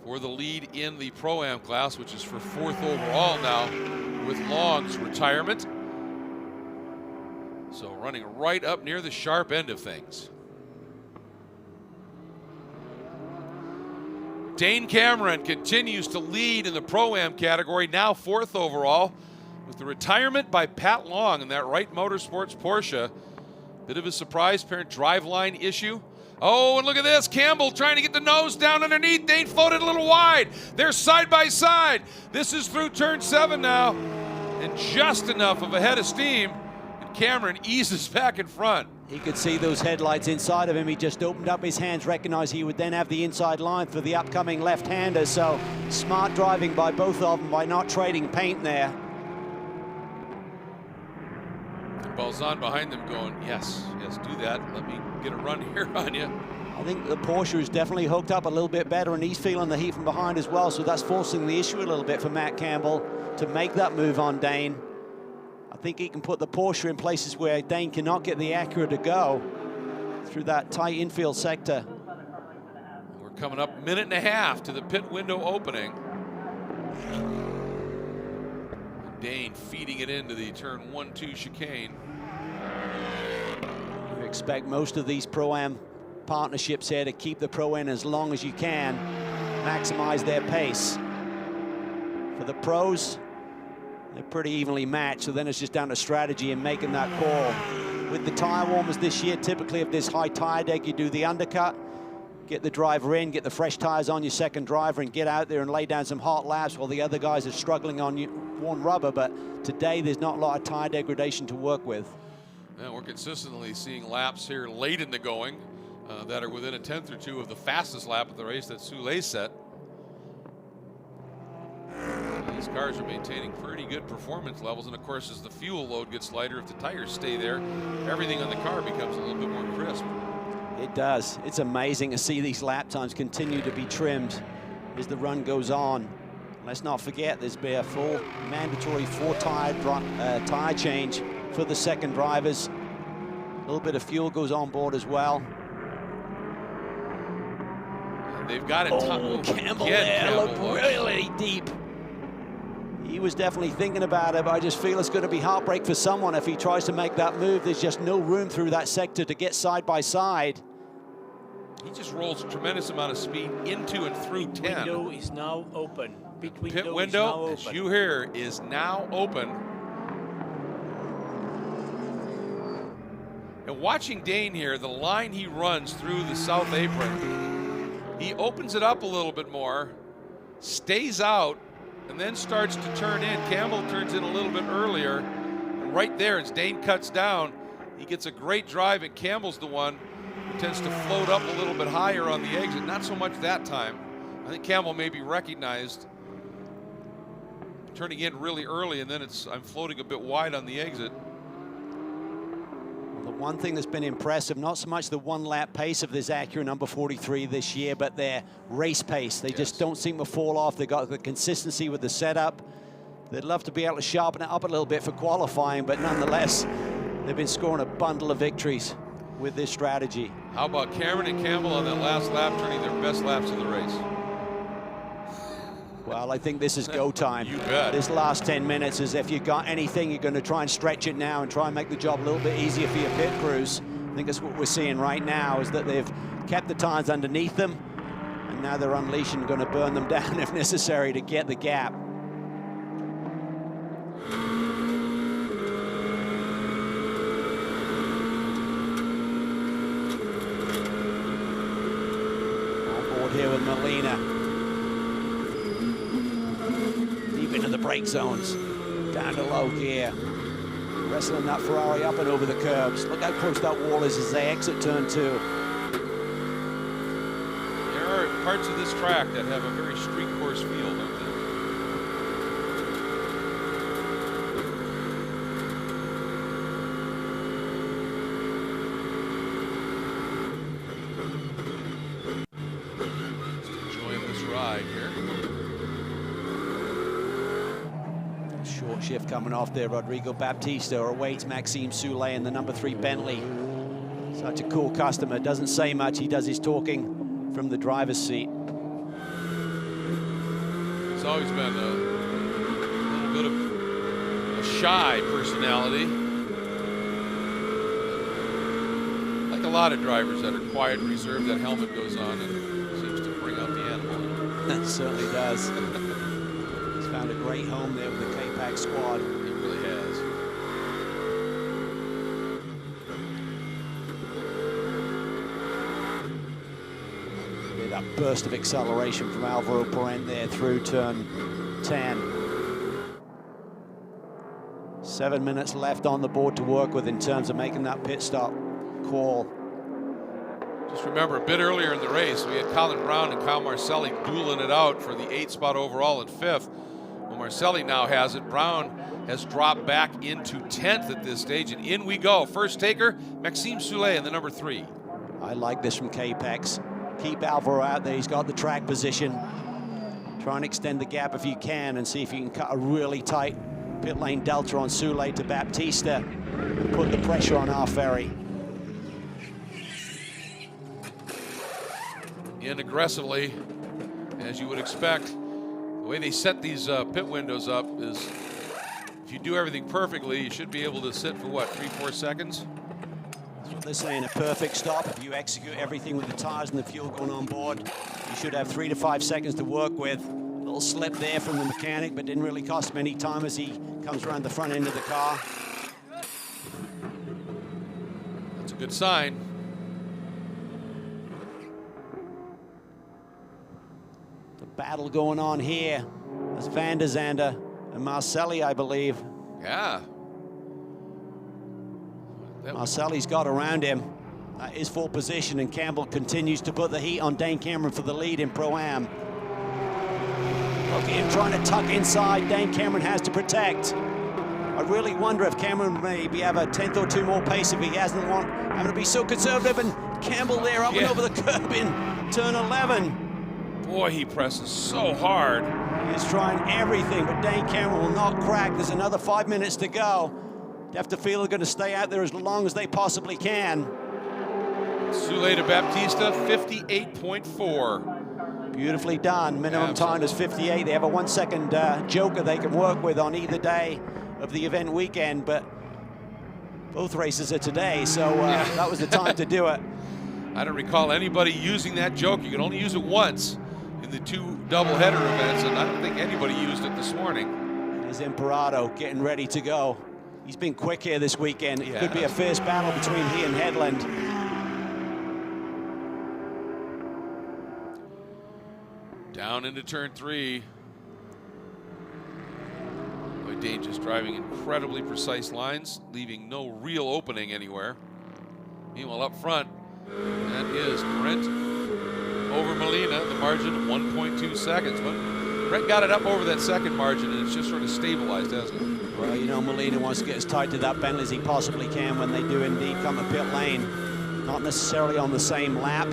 for the lead in the Pro-Am class, which is for 4th overall now with Long's retirement. So running right up near the sharp end of things. Dane Cameron continues to lead in the Pro-Am category, now 4th overall, with the retirement by Pat Long in that Wright Motorsports Porsche. Bit of a surprise, apparent driveline issue. Oh, and look at this, Campbell trying to get the nose down underneath. Dane floated a little wide. They're side by side. This is through turn 7 now, and just enough of a head of steam, and Cameron eases back in front. He could see those headlights inside of him. He just opened up his hands, recognized he would then have the inside line for the upcoming left-hander. So smart driving by both of them by not trading paint there. Bolzan behind them going, yes, do that. Let me get a run here on you. I think the Porsche is definitely hooked up a little bit better, and he's feeling the heat from behind as well. So that's forcing the issue a little bit for Matt Campbell to make that move on Dane. I think he can put the Porsche in places where Dane cannot get the Acura to go through that tight infield sector. We're coming up a minute and a half to the pit window opening. Dane feeding it into the turn 1-2 chicane. You expect most of these Pro-Am partnerships here to keep the Pro-Am as long as you can, maximize their pace. For the pros, they're pretty evenly matched, so then it's just down to strategy and making that call. With the tire warmers this year, typically if there's high tire deck, you do the undercut, get the driver in, get the fresh tires on your second driver, and get out there and lay down some hot laps while the other guys are struggling on worn rubber. But today there's not a lot of tire degradation to work with. Yeah, we're consistently seeing laps here late in the going that are within a 10th or 2 of the fastest lap of the race that Soule set. These cars are maintaining pretty good performance levels, and of course as the fuel load gets lighter, if the tires stay there, everything on the car becomes a little bit more crisp. It does. It's amazing to see these lap times continue to be trimmed as the run goes on. Let's not forget there's been a full mandatory 4-tire tire change for the second drivers. A little bit of fuel goes on board as well. And they've got it. Campbell there looked really deep. He was definitely thinking about it, but I just feel it's going to be heartbreak for someone if he tries to make that move. There's just no room through that sector to get side by side. He just rolls a tremendous amount of speed into and through 10. Window is now open. Pit window, as you hear, is now open. And watching Dane here, the line he runs through the south apron, he opens it up a little bit more, stays out, and then starts to turn in. Campbell turns in a little bit earlier. And right there, as Dane cuts down, he gets a great drive, and Campbell's the one who tends to float up a little bit higher on the exit. Not so much that time. I think Campbell may be recognized turning in really early, and then I'm floating a bit wide on the exit. Well, the one thing that's been impressive, not so much the one-lap pace of this Acura number 43 this year, but their race pace. They just don't seem to fall off. They've got the consistency with the setup. They'd love to be able to sharpen it up a little bit for qualifying, but nonetheless, they've been scoring a bundle of victories with this strategy. How about Cameron and Campbell on that last lap, turning their best laps of the race? Well, I think this is go time. You bet. This last 10 minutes is if you've got anything, you're going to try and stretch it now and try and make the job a little bit easier for your pit crews. I think that's what we're seeing right now, is that they've kept the tires underneath them, and now they're unleashing, going to burn them down if necessary to get the gap. On board here with Molina. Into the brake zones, down to low gear, wrestling that Ferrari up and over the curbs. Look how close that wall is as they exit turn 2. There are parts of this track that have a very street course feel, don't they? Just enjoying this ride here. Short shift coming off there. Rodrigo Baptista awaits Maxime Soulet in the number 3 Bentley. Such a cool customer. Doesn't say much. He does his talking from the driver's seat. He's always been a little bit of a shy personality. Like a lot of drivers that are quiet and reserved, that helmet goes on and seems to bring out the animal. That certainly does. He's found a great home there with the K-Pack squad. He really has. That burst of acceleration from Alvaro Parent there through turn 10. 7 minutes left on the board to work with in terms of making that pit stop call. Just remember, a bit earlier in the race, we had Colin Brown and Kyle Marcelli dueling it out for the 8th spot overall and 5th. Well, Marcelli now has it. Brown has dropped back into 10th at this stage, and in we go. First taker, Maxime Soulet in the number 3. I like this from K-Pax. Keep Alvaro out there. He's got the track position. Try and extend the gap if you can and see if you can cut a really tight pit lane delta on Soulet to Baptista and put the pressure on our ferry. In aggressively, as you would expect. The way they set these pit windows up is if you do everything perfectly, you should be able to sit for what, 3-4 seconds? That's what they're saying, a perfect stop. If you execute everything with the tires and the fuel going on board, you should have 3 to 5 seconds to work with. A little slip there from the mechanic, but didn't really cost him any time as he comes around the front end of the car. That's a good sign. The battle going on here. There's Van der Zande and Marcelli, I believe. Yeah. Marcelli's got around him. That is full position, and Campbell continues to put the heat on Dane Cameron for the lead in Pro-Am. Look at him trying to tuck inside. Dane Cameron has to protect. I really wonder if Cameron maybe have a 10th or 2 more pace if he hasn't having to be so conservative, and Campbell there up and over the curb in turn 11. Boy, he presses so hard. He's trying everything, but Dane Cameron will not crack. There's another 5 minutes to go. They have to feel they're going to stay out there as long as they possibly can. Soulet to Baptista, 58.4. Beautifully done. Minimum time is 58. They have a 1 second joker they can work with on either day of the event weekend, but both races are today, so that was the time to do it. I don't recall anybody using that joke. You can only use it once in the 2 doubleheader events, and I don't think anybody used it this morning. There's Imperato getting ready to go. He's been quick here this weekend. It could be a fierce battle between he and Headland. Down into turn 3. Boy, Dane just driving incredibly precise lines, leaving no real opening anywhere. Meanwhile, up front, that is Brent over Molina, the margin of 1.2 seconds. But Brent got it up over that second margin, and it's just sort of stabilized, hasn't it? Well, you know, Molina wants to get as tight to that Bentley as he possibly can when they do indeed come to pit lane. Not necessarily on the same lap.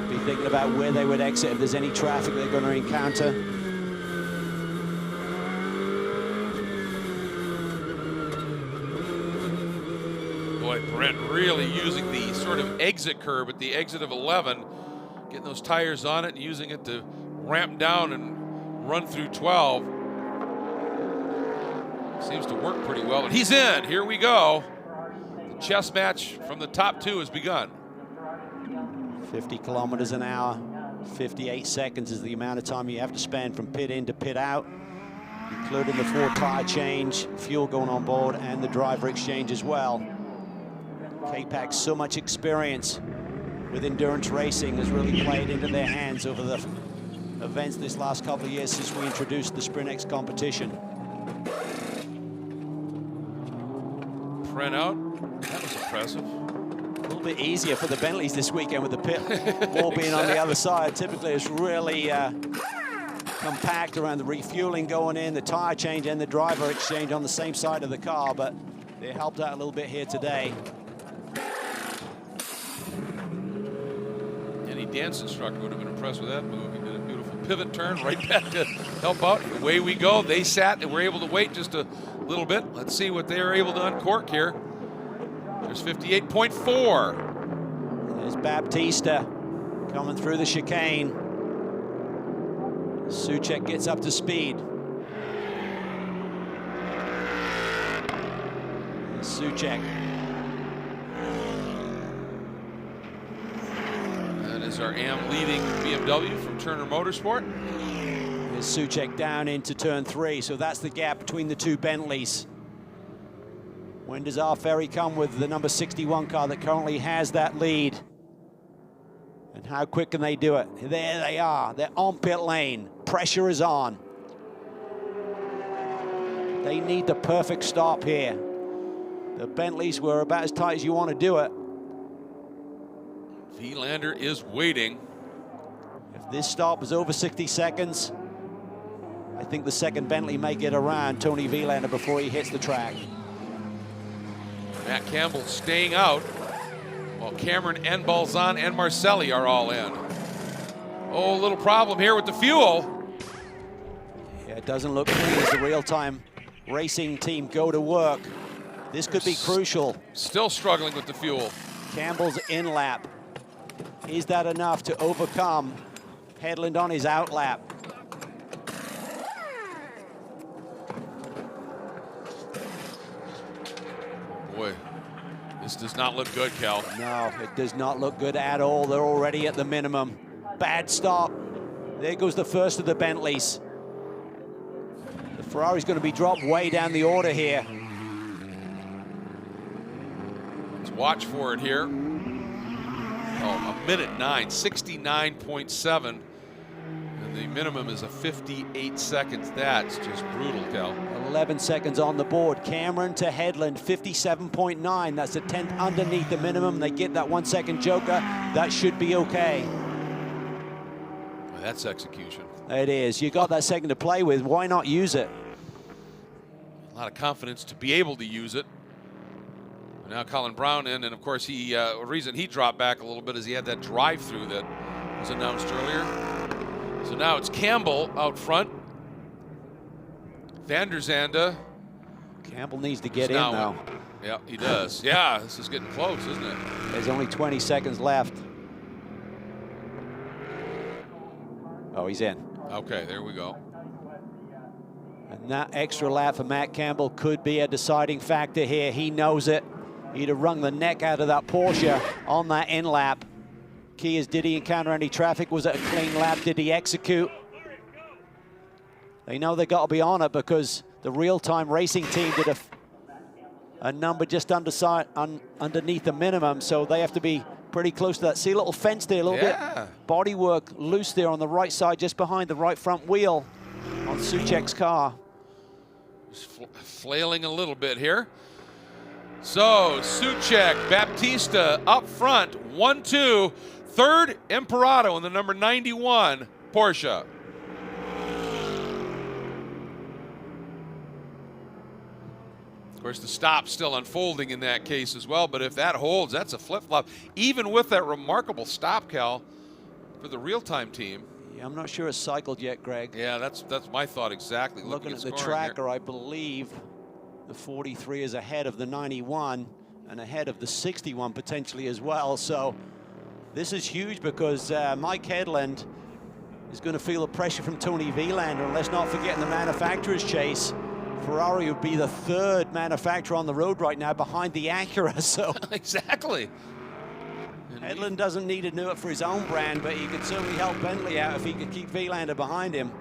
Be thinking about where they would exit if there's any traffic they're going to encounter. Boy, Brent really using the sort of exit curve at the exit of 11, getting those tires on it and using it to ramp down and run through 12. Seems to work pretty well, but he's in. Here we go. The chess match from the top 2 has begun. 50 kilometers an hour, 58 seconds is the amount of time you have to spend from pit in to pit out, including the 4 tire change, fuel going on board, and the driver exchange as well. K-Pac's so much experience with endurance racing has really played into their hands over the events this last couple of years since we introduced the Sprint X competition. Brent out. That was impressive. A little bit easier for the Bentleys this weekend with the pit wall being on the other side. Typically, it's really compact around the refueling going in, the tire change and the driver exchange on the same side of the car, but they helped out a little bit here today. Any dance instructor would have been impressed with that move. He did a beautiful pivot turn right back to help out. Away we go. They sat and were able to wait just a little bit. Let's see what they are able to uncork here. There's 58.4. There's Baptista coming through the chicane. Soucek gets up to speed. Soucek. That is our AM leading BMW from Turner Motorsport. There's Soucek down into turn 3, so that's the gap between the 2 Bentleys. When does our ferry come with the number 61 car that currently has that lead? And how quick can they do it? There they are. They're on pit lane. Pressure is on. They need the perfect stop here. The Bentleys were about as tight as you want to do it. Vilander is waiting. If this stop is over 60 seconds, I think the second Bentley may get around Tony Vilander before he hits the track. Matt Campbell staying out, while Cameron and Balzan and Marcelli are all in. Oh, little problem here with the fuel. Yeah, it doesn't look clean as the real-time racing team go to work. This could be crucial. Still struggling with the fuel. Campbell's in lap. Is that enough to overcome Headland on his out lap? Boy, this does not look good, Cal. No, it does not look good at all. They're already at the minimum. Bad stop. There goes the first of the Bentleys. The Ferrari's going to be dropped way down the order here. Let's watch for it here. Oh, a minute 9, 69.7. And the minimum is a 58 seconds. That's just brutal, Cal. 11 seconds on the board. Cameron to Headland, 57.9. That's a 10th underneath the minimum. They get that 1 second joker. That should be okay. Well, that's execution. It is. You got that second to play with. Why not use it? A lot of confidence to be able to use it. And now Colin Brown in, and of course the reason he dropped back a little bit is he had that drive-through that was announced earlier. So now it's Campbell out front. Van der Zande. Campbell needs to get in now. Yeah, he does. Yeah, this is getting close, isn't it? There's only 20 seconds left. Oh, he's in. Okay, there we go. And that extra lap for Matt Campbell could be a deciding factor here. He knows it. He'd have wrung the neck out of that Porsche on that in lap. Key is, did he encounter any traffic? Was it a clean lap? Did he execute? They know they got to be on it because The real-time racing team did a number just underneath the minimum, so they have to be pretty close to that. See a little fence there, a little bit bodywork loose there on the right side, just behind the right front wheel on Soucek's car. Just flailing a little bit here. So Soucek, Baptista up front, 1-2. Third, Imperato in the number 91 Porsche. Of course, the stop's still unfolding in that case as well, but if that holds, that's a flip-flop. Even with that remarkable stop, Cal, for the real-time team. Yeah, I'm not sure it's cycled yet, Greg. Yeah, that's my thought exactly. Looking at the tracker, I believe the 43 is ahead of the 91 and ahead of the 61 potentially as well. So this is huge because Mike Headland is going to feel the pressure from Tony Vilander. And let's not forget in the manufacturer's chase, Ferrari would be the third manufacturer on the road right now behind the Acura. So exactly. Headland doesn't need to do it for his own brand, but he could certainly help Bentley out if he could keep Vilander behind him.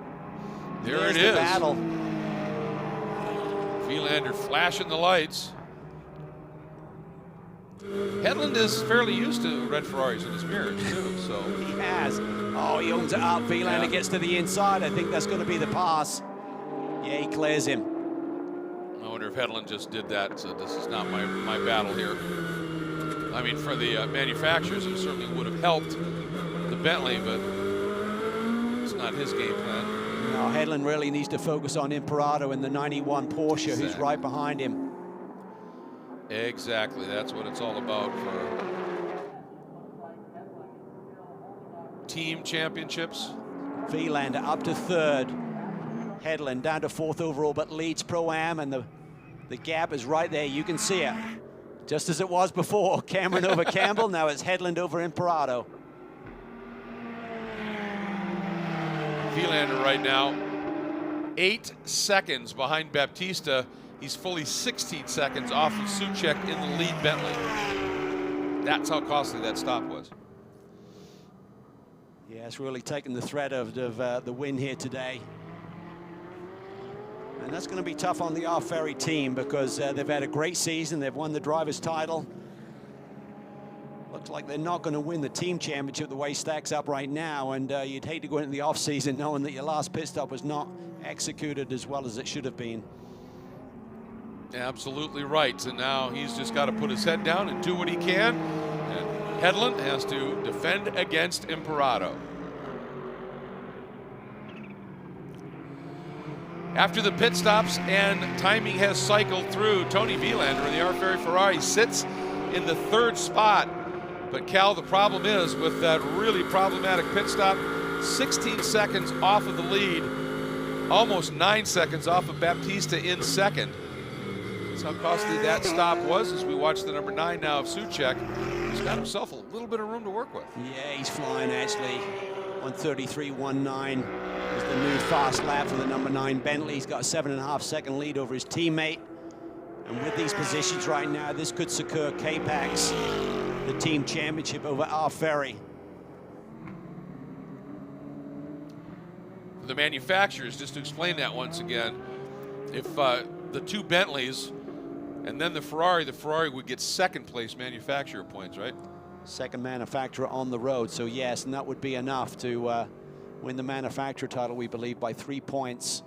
There's it is. The battle. Vilander flashing the lights. Headland is fairly used to red Ferraris in his mirrors too, so. He has. Oh, he owns it up. Vilander gets to the inside. I think that's going to be the pass. Yeah, he clears him. I wonder if Headland just did that, so this is not my battle here. I mean, for the manufacturers, it certainly would have helped the Bentley, but it's not his game plan. No, Headland really needs to focus on Imperato in the 91 Porsche, who's right behind him. Exactly, that's what it's all about for team championships. Vilander up to third. Headland down to fourth overall, but leads Pro-Am, and the gap is right there. You can see it. Just as it was before, Cameron over Campbell, now it's Headland over Imperato. Vilander right now, 8 seconds behind Baptista. He's fully 16 seconds off of Soucek in the lead Bentley. That's how costly that stop was. Yeah, it's really taken the thread of the win here today. And that's going to be tough on the R Ferry team because they've had a great season. They've won the driver's title. Looks like they're not going to win the team championship the way it stacks up right now. And you'd hate to go into the off-season knowing that your last pit stop was not executed as well as it should have been. Absolutely right. And now he's just got to put his head down and do what he can. And Headland has to defend against Imperato. After the pit stops and timing has cycled through, Tony Vilander in the R Ferry Ferrari sits in the third spot. But Cal, the problem is with that really problematic pit stop, 16 seconds off of the lead, almost 9 seconds off of Baptista in second. That's how costly that stop was as we watch the number 9 now of Soucek. He's got himself a little bit of room to work with. Yeah, he's flying actually. 1:33.19 is the new fast lap for the number 9 Bentley. He's got a 7.5 second lead over his teammate. And with these positions right now, this could secure K-Pax the team championship over R Ferry. For the manufacturers, just to explain that once again, if the 2 Bentleys and then the Ferrari would get second place manufacturer points, right? Second manufacturer on the road, so yes, and that would be enough to win the manufacturer title, we believe, by 3 points.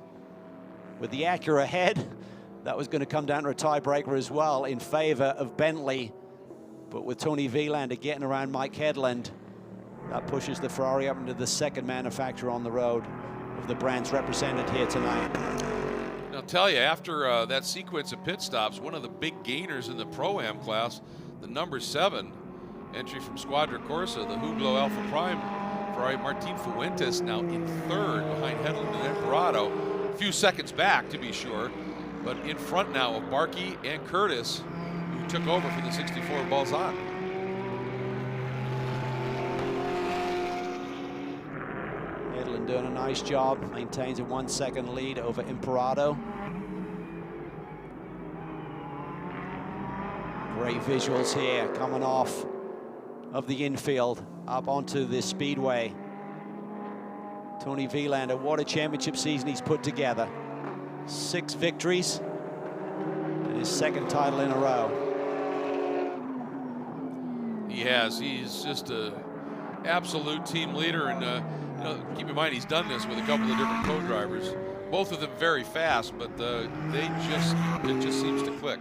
With the Acura ahead, that was going to come down to a tiebreaker as well in favor of Bentley. But with Tony Vilander getting around Mike Headland, that pushes the Ferrari up into the second manufacturer on the road of the brands represented here tonight. I'll tell you, after that sequence of pit stops, one of the big gainers in the Pro-Am class, the number 7, entry from Squadra Corsa, the Hublot Alpha Prime Ferrari, Martin Fuentes now in third behind Headland and Imperato. A few seconds back, to be sure, but in front now of Barkey and Curtis, who took over for the 64 Balzan. Headland doing a nice job, maintains a 1 second lead over Imperato. Great visuals here coming off of the infield up onto the speedway. Tony Vilander, what a championship season he's put together. 6 victories, and his 2nd title in a row. He has. He's just a absolute team leader, and you know, keep in mind he's done this with a couple of different co-drivers. Both of them very fast, but it just seems to click.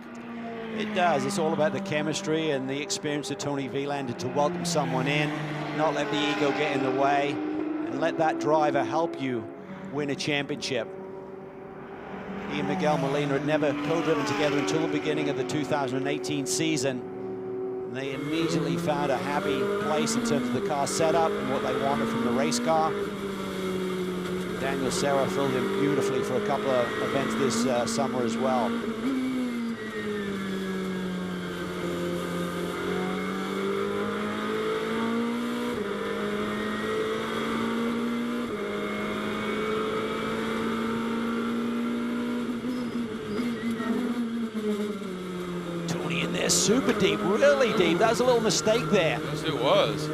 It does. It's all about the chemistry and the experience of Tony Vilander to welcome someone in, not let the ego get in the way, and let that driver help you win a championship. He and Miguel Molina had never co-driven together until the beginning of the 2018 season. And they immediately found a happy place in terms of the car setup and what they wanted from the race car. Daniel Serra filled in beautifully for a couple of events this summer as well. Tony in there super deep, really deep. That was a little mistake there. Yes, it was.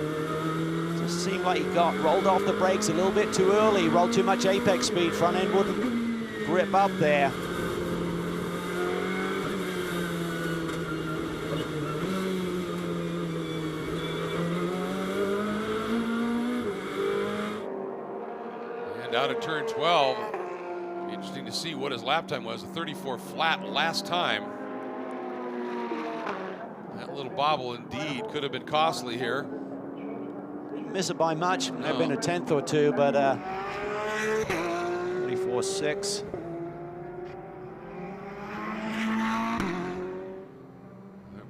Just seemed like he rolled off the brakes a little bit too early, rolled too much apex speed, front end wouldn't grip up there. And out of turn 12, be interesting to see what his lap time was. A 34 flat last time. That little bobble indeed could have been costly here. Didn't miss it by much. There have been a 10th or two, but 34.6.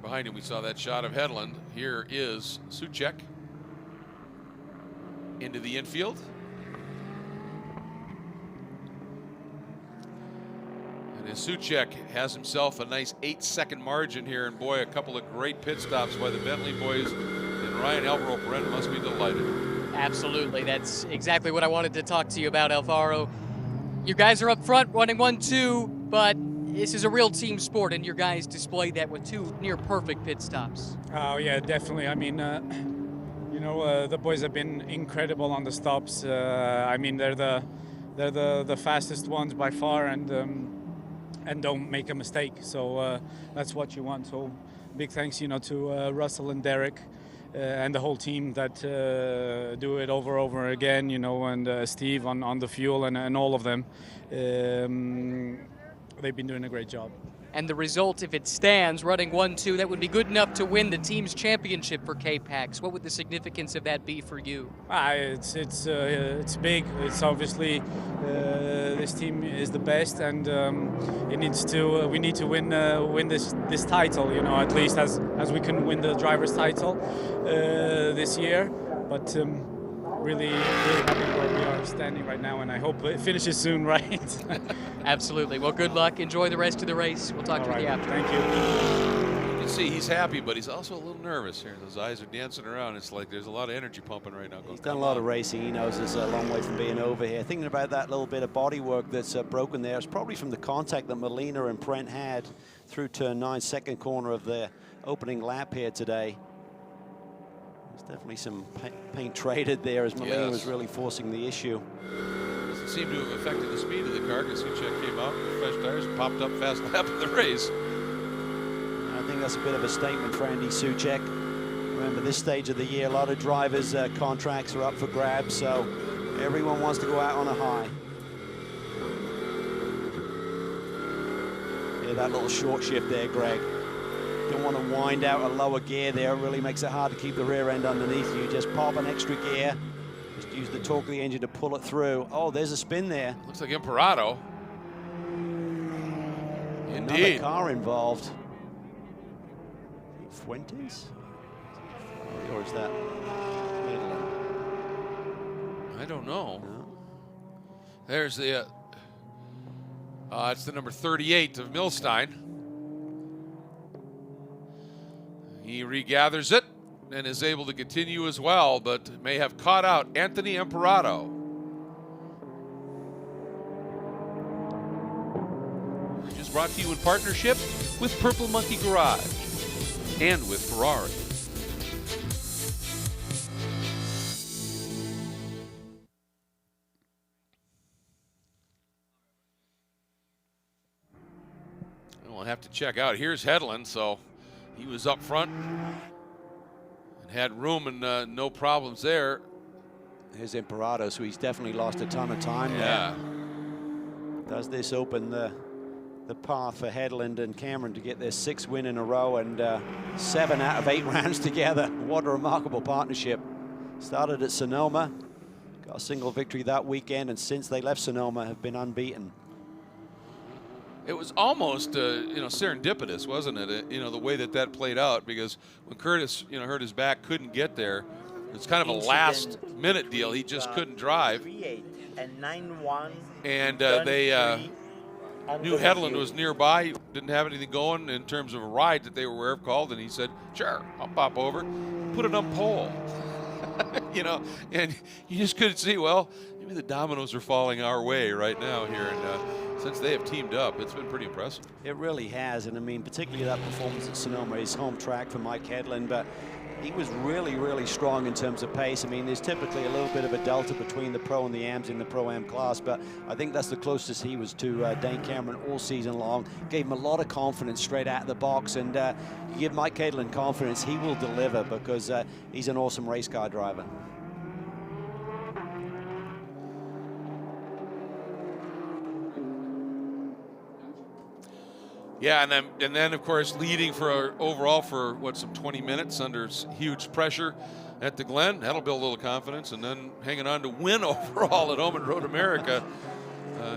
Behind him, we saw that shot of Hedlund. Here is Soucek into the infield. And as Soucek has himself a nice 8-second margin here, and boy, a couple of great pit stops by the Bentley boys, and Ryan Alvaro-Perez must be delighted. Absolutely, that's exactly what I wanted to talk to you about, Alvaro. You guys are up front running 1-2, but this is a real team sport, and your guys displayed that with 2 near-perfect pit stops. Oh yeah, definitely. I mean, you know, the boys have been incredible on the stops. I mean, they're the fastest ones by far, and don't make a mistake. So that's what you want. So big thanks, you know, to Russell and Derek and the whole team that do it over again, you know, and Steve on the fuel and all of them. They've been doing a great job. And the result, if it stands, running 1-2, that would be good enough to win the team's championship for K-Pax. What would the significance of that be for you? It's big. It's obviously this team is the best, and it needs to. We need to win this title. You know, at least as we can win the driver's title this year. But really happy where we are standing right now, and I hope it finishes soon, right? Absolutely. Well, good luck. Enjoy the rest of the race. We'll talk to you after. Thank you. You can see he's happy, but he's also a little nervous here. Those eyes are dancing around. It's like there's a lot of energy pumping right now. He's done a lot of racing. He knows there's a long way from being over here. Thinking about that little bit of body work that's broken there. It's probably from the contact that Molina and Prent had through turn 9, second corner of the opening lap here today. There's definitely some paint traded there as Molina was really forcing the issue. Doesn't seem to have affected the speed of the car because Soucek came out, fresh tires, popped up fast lap of the race. I think that's a bit of a statement for Andy Soucek. Remember, this stage of the year, a lot of drivers' contracts are up for grabs, so everyone wants to go out on a high. Yeah, that little short shift there, Greg. Don't want to wind out a lower gear there. It really makes it hard to keep the rear end underneath you. Just pop an extra gear. Just use the torque of the engine to pull it through. Oh, there's a spin there. Looks like Imperato. Indeed. Another car involved. Fuentes? Or is that Italy? I don't know. No. There's the, it's the number 38 of Milstein. He regathers it and is able to continue as well, but may have caught out Anthony Imperato. Just brought to you in partnership with Purple Monkey Garage and with Ferrari. We'll have to check out. Here's Hedlund, so he was up front and had room and no problems there. Here's Imperato, so he's definitely lost a ton of time there. Does this open the path for Hedlund and Cameron to get their 6th win in a row and 7 out of 8 rounds together? What a remarkable partnership. Started at Sonoma, got a single victory that weekend, and since they left Sonoma have been unbeaten. It was almost, you know, serendipitous, wasn't it? You know, the way that played out, because when Curtis, you know, hurt his back, couldn't get there. It's kind of a last-minute deal. He just couldn't drive. 3-8 and 9-1. And they knew Hedlund was nearby, didn't have anything going in terms of a ride that they were aware of called, and he said, sure, I'll pop over, put it on pole. You know, and you just couldn't see, well, maybe the dominoes are falling our way right now here. And since they have teamed up, it's been pretty impressive. It really has, and I mean, particularly that performance at Sonoma, his home track for Mike Hedlund, but he was really, really strong in terms of pace. I mean, there's typically a little bit of a delta between the Pro and the Ams in the Pro-Am class, but I think that's the closest he was to Dane Cameron all season long. Gave him a lot of confidence straight out of the box, and you give Mike Hedlund confidence, he will deliver, because he's an awesome race car driver. Yeah, and then of course leading for overall for what, some 20 minutes under huge pressure at the Glen. That'll build a little confidence, and then hanging on to win overall at home at Road America.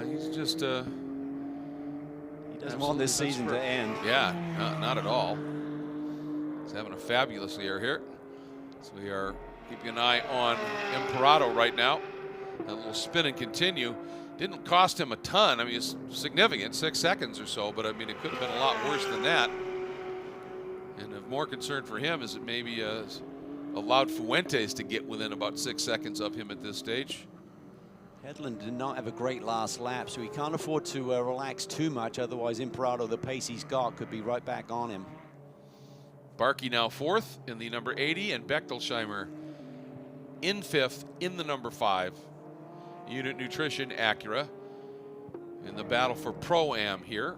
He's just he doesn't want this season to end. Yeah, not at all. He's having a fabulous year here. So we are keeping an eye on Imperato right now. A little spin and continue. Didn't cost him a ton. I mean, it's significant, 6 seconds or so, but I mean, it could have been a lot worse than that. And of more concern for him is it maybe allowed Fuentes to get within about 6 seconds of him at this stage. Hedlund did not have a great last lap, so he can't afford to relax too much. Otherwise, Imperato, the pace he's got, could be right back on him. Barkey now 4th in the number 80, and Bechtelsheimer in 5th in the number 5. Unit Nutrition Acura in the battle for Pro-Am here.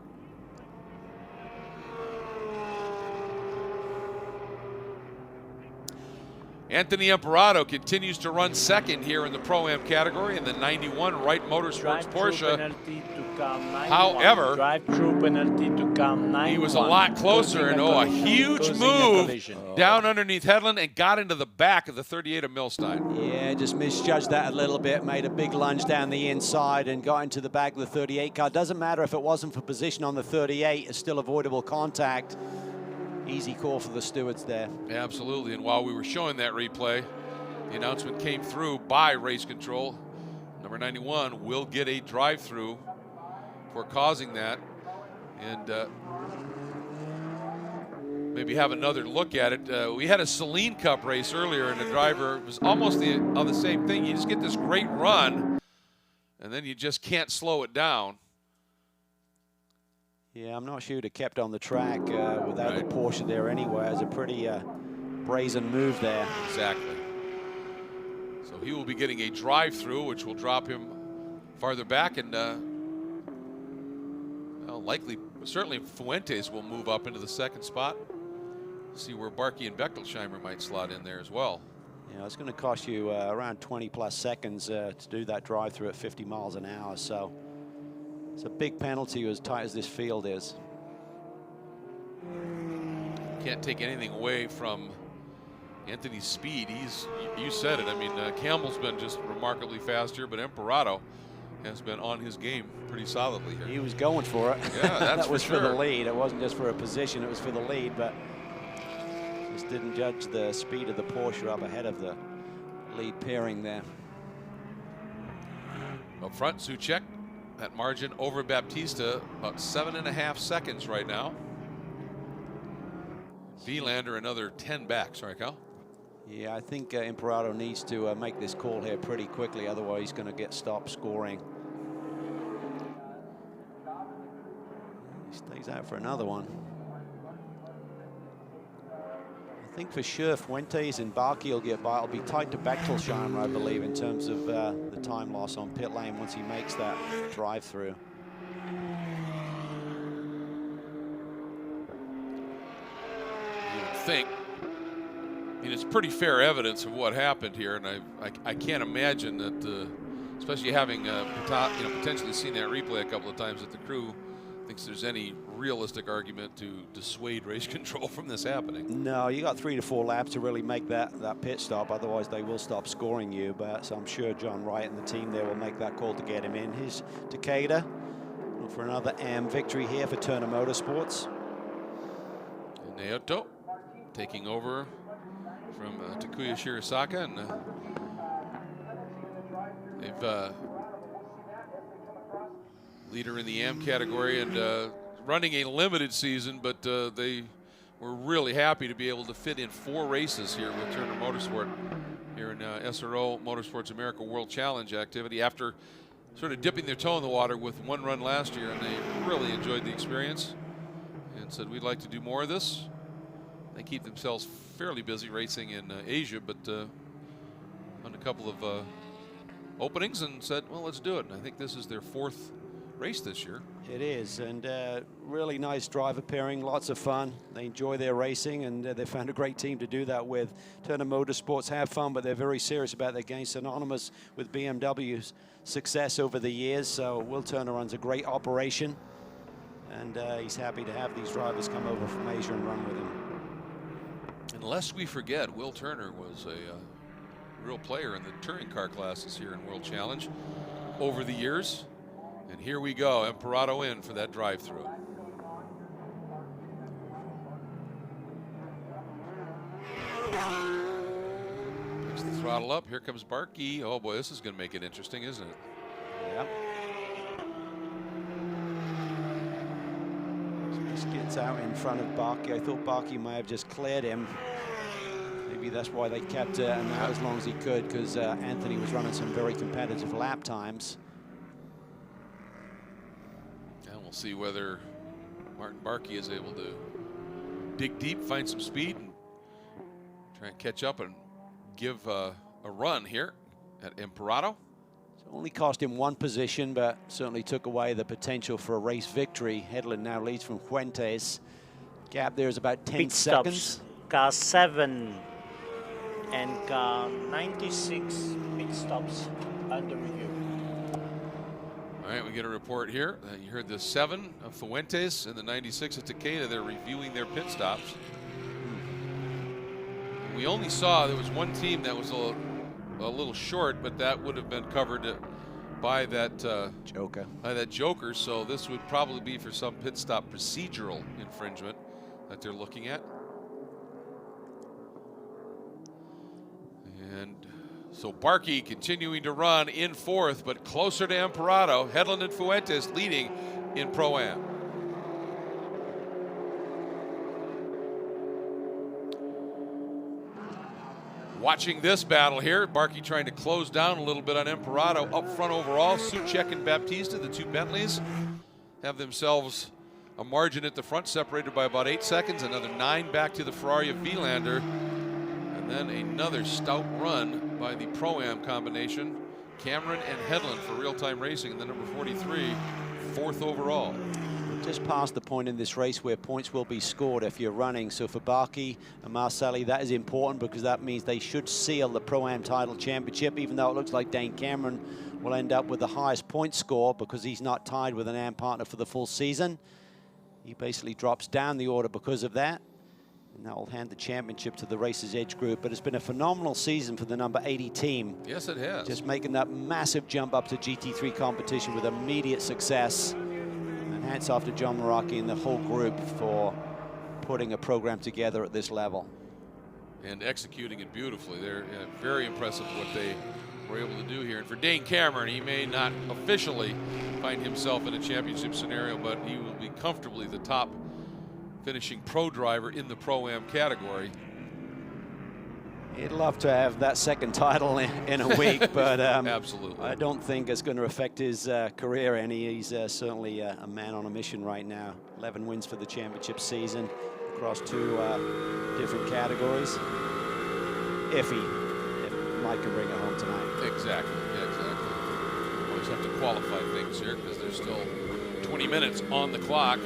Anthony Imperato continues to run 2nd here in the Pro-Am category in the 91 Wright Motorsports Porsche. However, he was a lot closer, and a huge move down underneath Hedlund and got into the back of the 38 of Milstein. Yeah, just misjudged that a little bit, made a big lunge down the inside and got into the back of the 38 car. Doesn't matter if it wasn't for position on the 38, it's still avoidable contact. Easy call for the stewards there. Absolutely, and while we were showing that replay, the announcement came through by race control. Number 91 will get a drive-through for causing that, and maybe have another look at it. We had a Saline Cup race earlier, and the driver was almost the same thing. You just get this great run, and then you just can't slow it down. Yeah, I'm not sure he'd have kept on the track without the Porsche there anyway. It's a pretty brazen move there. Exactly. So he will be getting a drive-through, which will drop him farther back, and well, certainly Fuentes will move up into the 2nd spot. See where Barkey and Bechtelsheimer might slot in there as well. Yeah, it's going to cost you around 20+ seconds to do that drive-through at 50 miles an hour, so it's a big penalty as tight as this field is. Can't take anything away from Anthony's speed. You said it. I mean, Campbell's been just remarkably fast here, but Imperato has been on his game pretty solidly here. He was going for it. Yeah, that's that was for sure. For the lead. It wasn't just for a position, it was for the lead, but just didn't judge the speed of the Porsche up ahead of the lead pairing there. Up front, Suchek. That margin over Baptista, about 7.5 seconds right now. Vilander another 10 back. Sorry, Cal. Yeah, I think Imperato needs to make this call here pretty quickly, otherwise he's going to get stopped scoring. He stays out for another one. I think for sure Fuentes and Barkey will get by. It'll be tight to Bechtelsheimer, I believe, in terms of the time loss on pit lane once he makes that drive-through. think, I mean, it's pretty fair evidence of what happened here, and I can't imagine that, especially having potentially seen that replay a couple of times, that the crew thinks there's any realistic argument to dissuade race control from this happening. No, you got 3 to 4 laps to really make that pit stop. Otherwise, they will stop scoring you. But so I'm sure John Wright and the team there will make that call to get him in. Here's Takeda for another AM victory here for Turner Motorsports. Naoto taking over from Takuya Shirisaka, and they've leader in the AM category and running a limited season, but they were really happy to be able to fit in 4 races here with Turner Motorsport here in SRO Motorsports America World Challenge activity after sort of dipping their toe in the water with 1 run last year, and they really enjoyed the experience and said, we'd like to do more of this. They keep themselves fairly busy racing in Asia, but on a couple of openings, and said, well, let's do it. And I think this is their 4th race this year. It is, and really nice driver pairing, lots of fun. They enjoy their racing, and they found a great team to do that with. Turner Motorsports have fun, but they're very serious about their game, synonymous with BMW's success over the years. So Will Turner runs a great operation, and he's happy to have these drivers come over from Asia and run with him. And lest we forget, Will Turner was a real player in the touring car classes here in World Challenge over the years. And here we go, Imperato in for that drive-through. Picks the throttle up. Here comes Barkey. Oh boy, this is going to make it interesting, isn't it? Yep. So just gets out in front of Barkey. I thought Barkey might have just cleared him. Maybe that's why they kept him out as long as he could, because Anthony was running some very competitive lap times. We'll see whether Martin Barkey is able to dig deep, find some speed, and try and catch up and give a run here at Imperato. It's only cost him 1 position, but certainly took away the potential for a race victory. Hedlund now leads from Fuentes. Gap there is about 10 Pit seconds. Stops. Car 7 and car 96 pit stops under review. All right, we get a report here. You heard the 7 of Fuentes and the 96 of Takeda. They're reviewing their pit stops. We only saw there was 1 team that was a little short, but that would have been covered by that Joker. By that Joker. So this would probably be for some pit stop procedural infringement that they're looking at. And so Barkey continuing to run in 4th, but closer to Imperato. Hedlund and Fuentes leading in Pro-Am. Watching this battle here, Barkey trying to close down a little bit on Imperato. Up front overall, Suchek and Baptista, the 2 Bentleys, have themselves a margin at the front, separated by about 8 seconds. Another 9 back to the Ferrari of Vilander. And then another stout run by the Pro-Am combination, Cameron and Hedlund for real-time racing, and the number 43, 4th overall. Just past the point in this race where points will be scored if you're running. So for Barkey and Marcelli, that is important, because that means they should seal the Pro-Am title championship, even though it looks like Dane Cameron will end up with the highest point score because he's not tied with an AM partner for the full season. He basically drops down the order because of that. And that will hand the championship to the Racers Edge group. But it's been a phenomenal season for the number 80 team. Yes, it has. Just making that massive jump up to GT3 competition with immediate success. And hats off to John Maraki and the whole group for putting a program together at this level. And executing it beautifully. They're very impressive what they were able to do here. And for Dane Cameron, he may not officially find himself in a championship scenario, but he will be comfortably the top finishing pro driver in the Pro-Am category. He'd love to have that 2nd title in a week, but absolutely, I don't think it's going to affect his career any. He's certainly a man on a mission right now. 11 wins for the championship season across 2 different categories. If Mike can bring it home tonight. Exactly, exactly. Always have to qualify things here because there's still 20 minutes on the clock.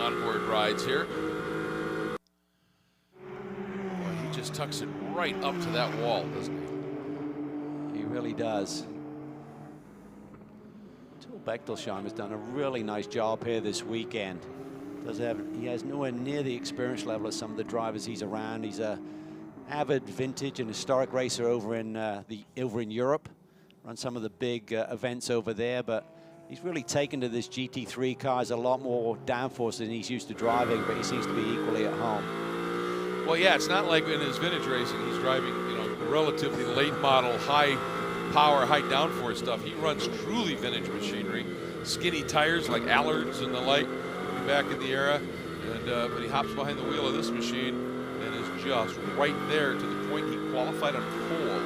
onboard rides here. Boy, he just tucks it right up to that wall, doesn't he? He really does. Bechtolsheim has done a really nice job here this weekend. He has nowhere near the experience level of some of the drivers he's around. He's a avid vintage and historic racer over in Europe. Runs some of the big events over there, but he's really taken to this GT3 car. Has a lot more downforce than he's used to driving, but he seems to be equally at home. Well, yeah, it's not like in his vintage racing he's driving, you know, relatively late model, high power, high downforce stuff. He runs truly vintage machinery, skinny tires like Allards and the like back in the era, and but he hops behind the wheel of this machine and is just right there to the point he qualified on pole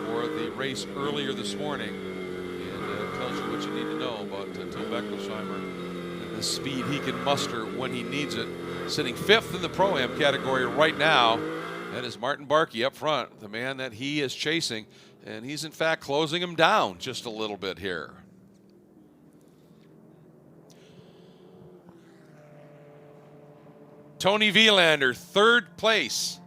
for the race earlier this morning, and tells you what you need to know about Till Bechtolsheimer and the speed he can muster when he needs it. Sitting 5th in the Pro-Am category right now, that is Martin Barkey up front, the man that he is chasing. And he's, in fact, closing him down just a little bit here. Tony Vilander, 3rd place.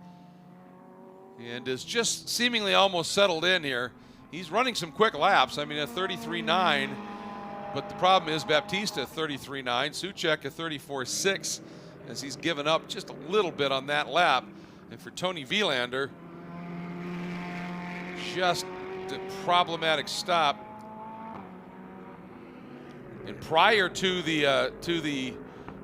And is just seemingly almost settled in here. He's running some quick laps. I mean, a 33.9. But the problem is Baptista, 33.9. Suchek, a 34.6. As he's given up just a little bit on that lap. And for Tony Vilander, just a problematic stop. And prior to the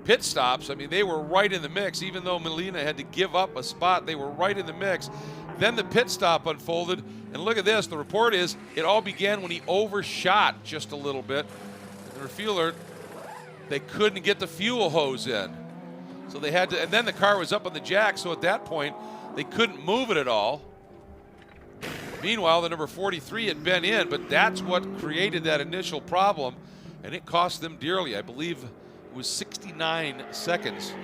pit stops, I mean, they were right in the mix. Even though Molina had to give up a spot, they were right in the mix. Then the pit stop unfolded, and look at this. The report is it all began when he overshot just a little bit. And the refueler, they couldn't get the fuel hose in. So they had to, and then the car was up on the jack, so at that point, they couldn't move it at all. Meanwhile, the number 43 had been in, but that's what created that initial problem, and it cost them dearly. I believe it was 69 seconds,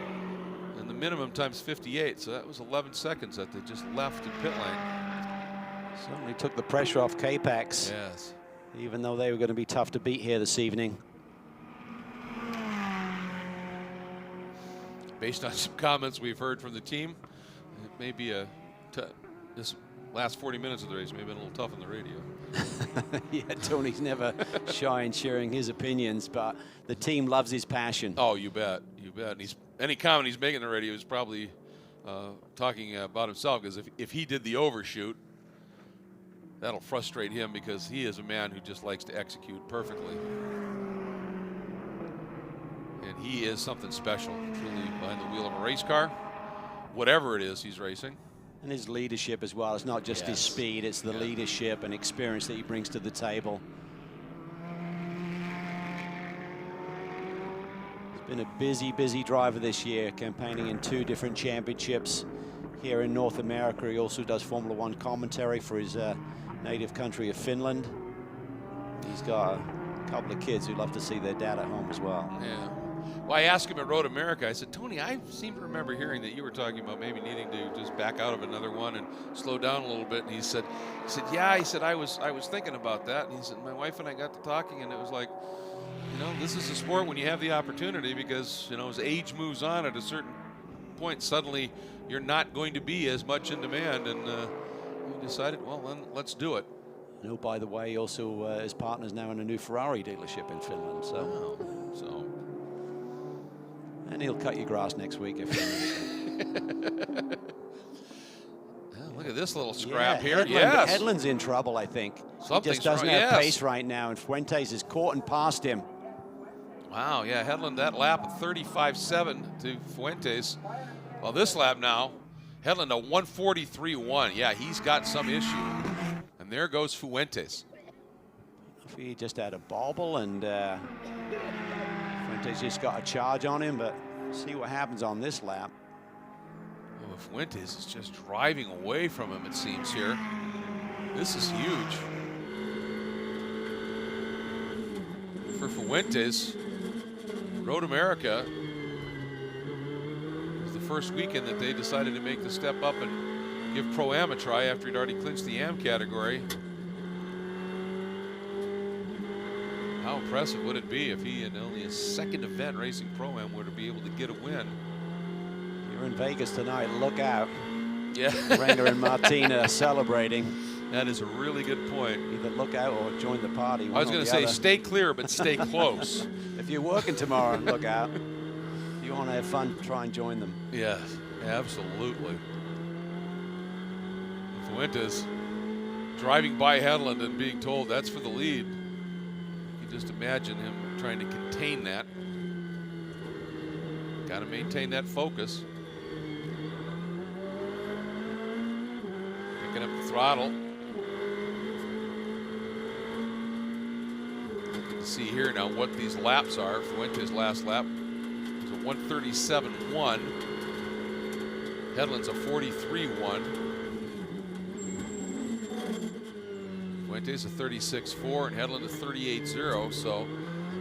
and the minimum time's 58, so that was 11 seconds that they just left in pit lane. Certainly took the pressure off K-Pax. Yes. Even though they were going to be tough to beat here this evening. Based on some comments we've heard from the team, it may be this last 40 minutes of the race may have been a little tough on the radio. Yeah, Tony's never shy in sharing his opinions, but the team loves his passion. Oh, you bet, you bet. And any comment he's making on the radio is probably talking about himself, because if he did the overshoot, that'll frustrate him, because he is a man who just likes to execute perfectly. And he is something special, truly, behind the wheel of a race car, whatever it is he's racing. And his leadership as well. It's not just his speed, it's the leadership and experience that he brings to the table. He's been a busy, busy driver this year, campaigning in 2 different championships here in North America. He also does Formula One commentary for his native country of Finland. He's got a couple of kids who love to see their dad at home as well. Yeah. Well, I asked him at Road America, I said, Tony, I seem to remember hearing that you were talking about maybe needing to just back out of another one and slow down a little bit. And he said, yeah, he said, I was thinking about that. And he said, my wife and I got to talking, and it was like, you know, this is a sport when you have the opportunity, because, you know, as age moves on, at a certain point, suddenly you're not going to be as much in demand. And we decided, well, then let's do it. No, by the way, also his partner's now in a new Ferrari dealership in Finland. So. Oh, so. And he'll cut your grass next week if look at this little scrap here. Headland's in trouble, I think. Something's he just doesn't wrong. have pace right now, and Fuentes is caught and past him. Wow, yeah, Headland, that lap of 35.7 to Fuentes. Well, this lap now, Headland a 143.1. Yeah, he's got some issue. And there goes Fuentes. If he just had a bobble, and Fuentes just got a charge on him, but see what happens on this lap. Oh, Fuentes is just driving away from him, it seems, here. This is huge. For Fuentes, Road America was the first weekend that they decided to make the step up and give Pro-Am a try after he'd already clinched the Am category. How impressive would it be if he, in only his second event racing Pro-Am, were to be able to get a win? You're in Vegas tonight, look out. Yeah. Renger and Martina celebrating. That is a really good point. Either look out or join the party. I was going to say, stay clear, but stay close. If you're working tomorrow, look out. If you want to have fun, try and join them. Yeah, absolutely. Fuentes driving by Hedlund and being told that's for the lead. You just imagine him trying to contain that. Got to maintain that focus. Picking up the throttle. You can see here now what these laps are. Fuentes' last lap was a 137.1. Hedlund's a 43.1. Fuentes a 36.4 and Hedlund a 38.0, so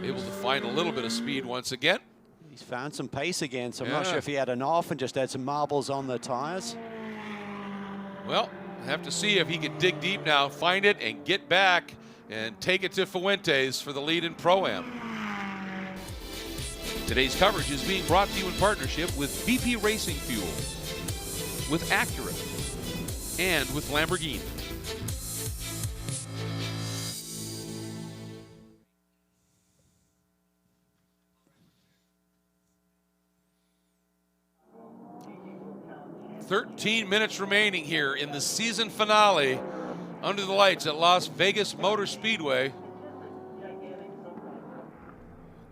able to find a little bit of speed once again. He's found some pace again, so I'm not sure if he had an off and just had some marbles on the tires. Well, have to see if he can dig deep now, find it, and get back and take it to Fuentes for the lead in Pro-Am. Today's coverage is being brought to you in partnership with BP Racing Fuel, with Acura, and with Lamborghini. "13 minutes remaining here in the season finale under the lights at Las Vegas Motor Speedway.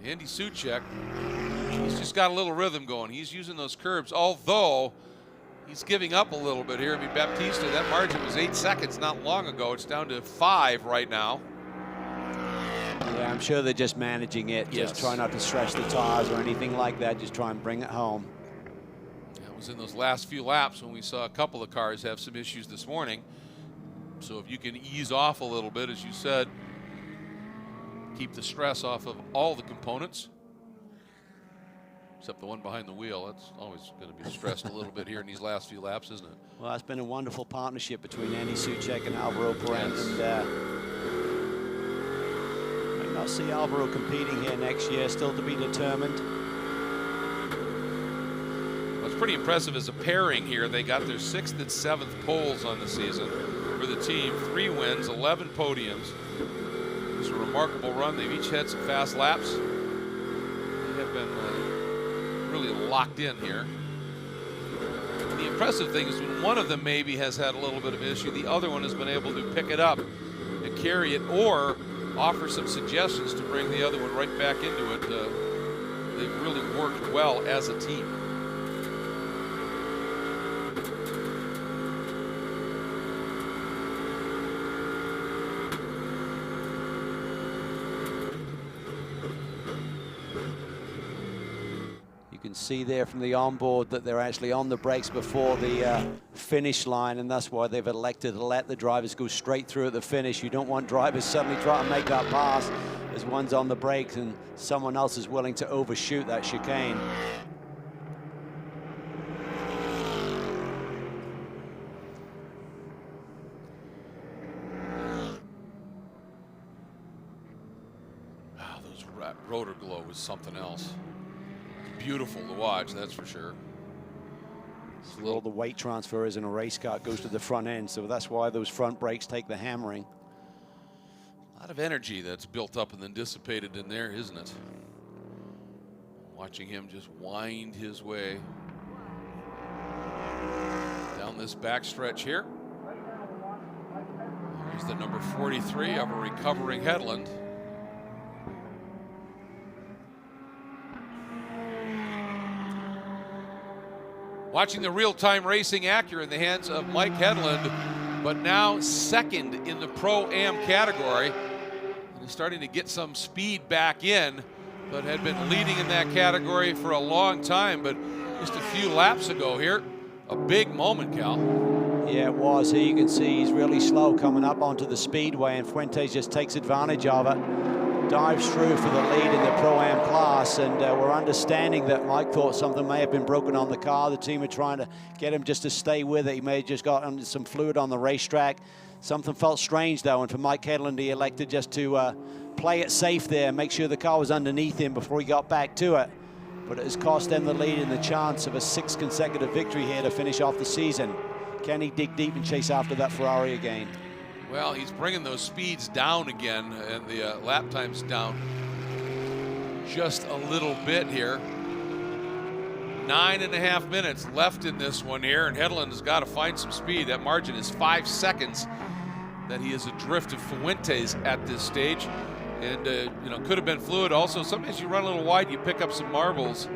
Andy Soucek, he's just got a little rhythm going. He's using those curbs, although he's giving up a little bit here. I mean, Baptista, that margin was 8 seconds not long ago. It's down to 5 right now. Yeah, I'm sure they're just managing it. Yes. Just try not to stretch the tires or anything like that. Just try and bring it home. That was in those last few laps when we saw a couple of cars have some issues this morning. So if you can ease off a little bit, as you said, keep the stress off of all the components, except the one behind the wheel. That's always going to be stressed a little bit here in these last few laps, isn't it? Well, it's been a wonderful partnership between Andy Soucek and Alvaro Perez. Yes. And might not see Alvaro competing here next year, still to be determined. What's pretty impressive is a pairing here. They got their 6th and 7th poles on the season for the team. 3 wins, 11 podiums. It's a remarkable run. They've each had some fast laps. They have been really locked in here. The impressive thing is when one of them maybe has had a little bit of issue, the other one has been able to pick it up and carry it, or offer some suggestions to bring the other one right back into it. They've really worked well as a team. You can see there from the onboard that they're actually on the brakes before the finish line, and that's why they've elected to let the drivers go straight through at the finish. You don't want drivers suddenly trying to make that pass as one's on the brakes and someone else is willing to overshoot that chicane. Wow, those rotor glow was something else. Beautiful to watch, that's for sure. So all the weight transfer is in a race car, it goes to the front end, so that's why those front brakes take the hammering. A lot of energy that's built up and then dissipated in there, isn't it? Watching him just wind his way down this backstretch here. Here's the number 43 of a recovering Hedlund. Watching the real-time racing Acura in the hands of Mike Hedlund, but now second in the Pro-Am category. And he's starting to get some speed back in, but had been leading in that category for a long time. But just a few laps ago here, a big moment, Cal. Yeah, it was. Here you can see he's really slow coming up onto the speedway, and Fuentes just takes advantage of it. Dives through for the lead in the Pro-Am class, and we're understanding that Mike thought something may have been broken on the car. The team are trying to get him just to stay with it. He may have just got some fluid on the racetrack. Something felt strange, though, and for Mike Hedlund, he elected just to play it safe there, make sure the car was underneath him before he got back to it. But it has cost them the lead and the chance of a 6th consecutive victory here to finish off the season. Can he dig deep and chase after that Ferrari again? Well, he's bringing those speeds down again, and the lap times down just a little bit here. 9.5 minutes left in this one here, and Hedlund has got to find some speed. That margin is 5 seconds that he is adrift of Fuentes at this stage. And, you know, could have been fluid. Also, sometimes you run a little wide, you pick up some marbles,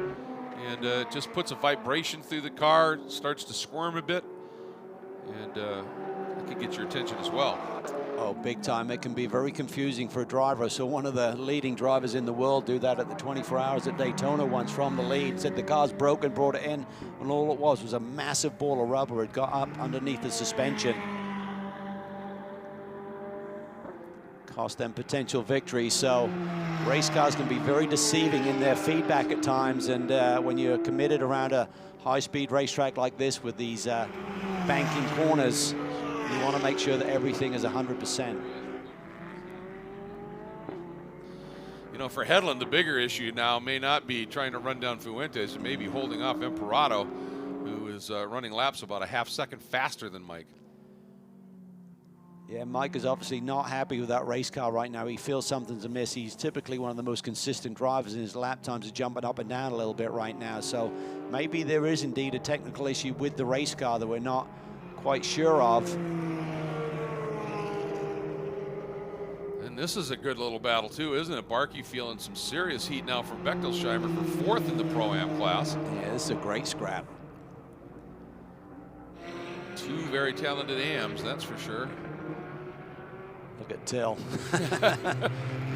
and it just puts a vibration through the car, starts to squirm a bit, and it can get your attention as well. Oh, big time. It can be very confusing for a driver. So one of the leading drivers in the world do that at the 24 Hours at Daytona once from the lead. Said the car's broken, brought it in, and all it was a massive ball of rubber. It got up underneath the suspension. Cost them potential victory. So race cars can be very deceiving in their feedback at times, and when you're committed around a high-speed racetrack like this with these banking corners, you want to make sure that everything is 100%. You know, for Hedlund, the bigger issue now may not be trying to run down Fuentes, it may be holding off Imperato, who is running laps about a half second faster than Mike. Yeah, Mike is obviously not happy with that race car right now. He feels something's amiss. He's typically one of the most consistent drivers, and his lap times are jumping up and down a little bit right now. So maybe there is indeed a technical issue with the race car that we're not quite sure of. And this is a good little battle too, isn't it? Barkey feeling some serious heat now for Bechtolsheimer for 4th in the Pro-Am class. Yeah, this is a great scrap. 2 very talented AMs, that's for sure. Look at Till.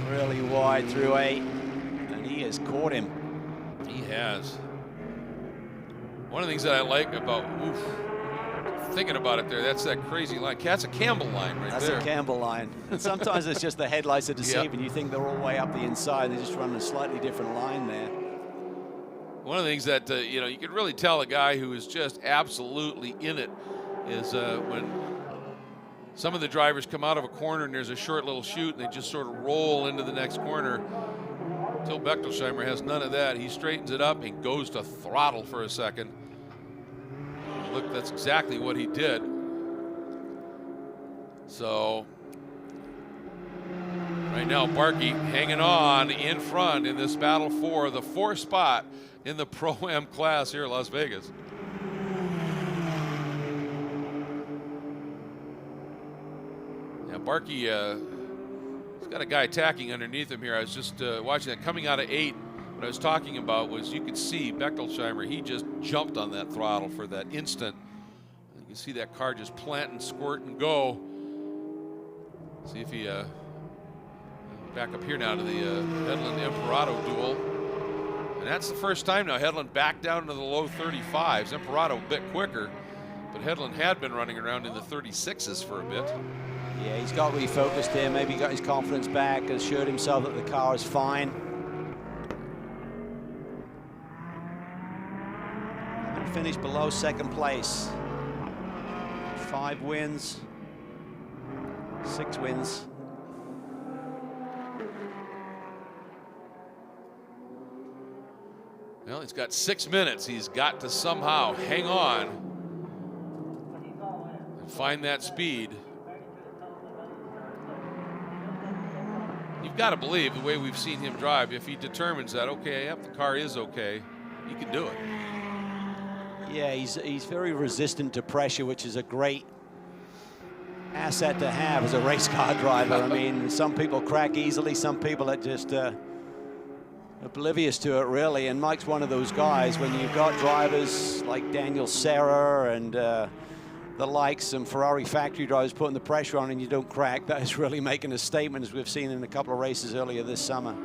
Really wide through 8, and he has caught him. He has. One of the things that I like about, thinking about it there, that's that crazy line. That's a Campbell line right there. That's a Campbell line. And sometimes it's just the headlights that deceive, and you think they're all way up the inside. They're just running a slightly different line there. One of the things that, you know, you can really tell a guy who is just absolutely in it is when some of the drivers come out of a corner and there's a short little chute and they just sort of roll into the next corner. Till Bechtolsheimer has none of that. He straightens it up and goes to throttle for a second. Look, that's exactly what he did. So right now, Barkey hanging on in front in this battle for the 4th spot in the Pro-Am class here at Las Vegas. Now Barkey, he's got a guy attacking underneath him here. I was just watching that coming out of 8. What I was talking about was you could see Bechtolsheimer, he just jumped on that throttle for that instant. You can see that car just plant and squirt and go. See if he, back up here now to the Hedlund-Imperato duel. And that's the first time now Hedlund back down into the low 35s. Imperato a bit quicker, but Hedlund had been running around in the 36s for a bit. Yeah, he's got refocused here, maybe got his confidence back, assured himself that the car is fine. And finished below 2nd place. 5 wins, 6 wins. Well, he's got 6 minutes. He's got to somehow hang on and find that speed. You've got to believe the way we've seen him drive, if he determines that, okay, yep, the car is okay, he can do it. Yeah, he's very resistant to pressure, which is a great asset to have as a race car driver. I mean, some people crack easily, some people are just oblivious to it, really. And Mike's one of those guys, when you've got drivers like Daniel Serra and the likes, some Ferrari factory drivers putting the pressure on and you don't crack, that is really making a statement, as we've seen in a couple of races earlier this summer.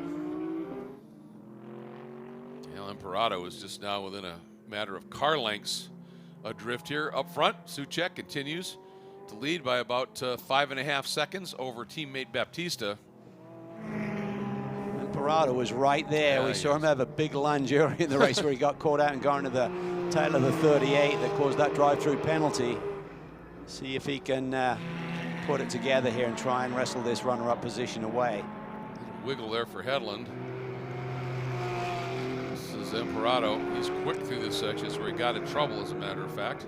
Imperato is just now within a matter of car lengths adrift here. Up front, Soucek continues to lead by about 5.5 seconds over teammate Baptista. Imperato was right there. Yeah, we saw him have a big lunge early in the race where he got caught out and gone to the tail of the 38 that caused that drive-through penalty. See if he can put it together here and try and wrestle this runner-up position away. wiggle there for Hedlund. This is Imperato. He's quick through this section. That's where he got in trouble, as a matter of fact.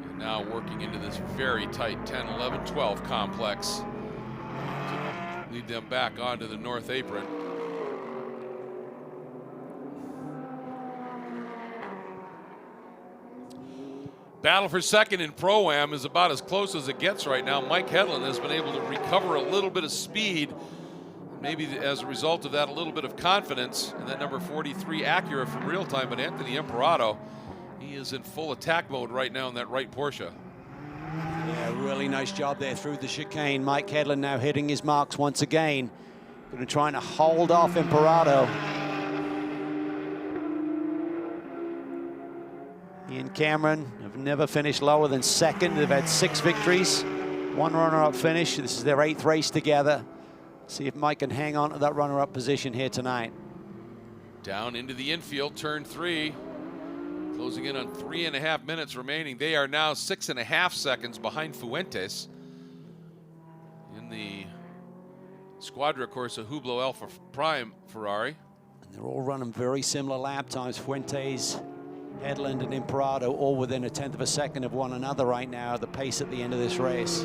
And now working into this very tight 10, 11, 12 complex to lead them back onto the north apron. Battle for second in Pro-Am is about as close as it gets right now. Mike Hedlund has been able to recover a little bit of speed, maybe as a result of that, a little bit of confidence in that number 43 Acura from Real Time. But Anthony Imperato, he is in full attack mode right now in that right Porsche. Yeah, really nice job there through the chicane. Mike Hedlund now hitting his marks once again. Going to try and hold off Imperato. He and Cameron have never finished lower than second. They've had 6 victories, 1 runner-up finish. This is their 8th race together. See if Mike can hang on to that runner-up position here tonight. Down into the infield, turn 3. Closing in on 3.5 minutes remaining. They are now 6.5 seconds behind Fuentes in the Squadra Corsa Hublot Alpha Prime Ferrari. And they're all running very similar lap times. Fuentes, Hedlund, and Imperato all within 1/10 of a second of one another right now at the pace at the end of this race.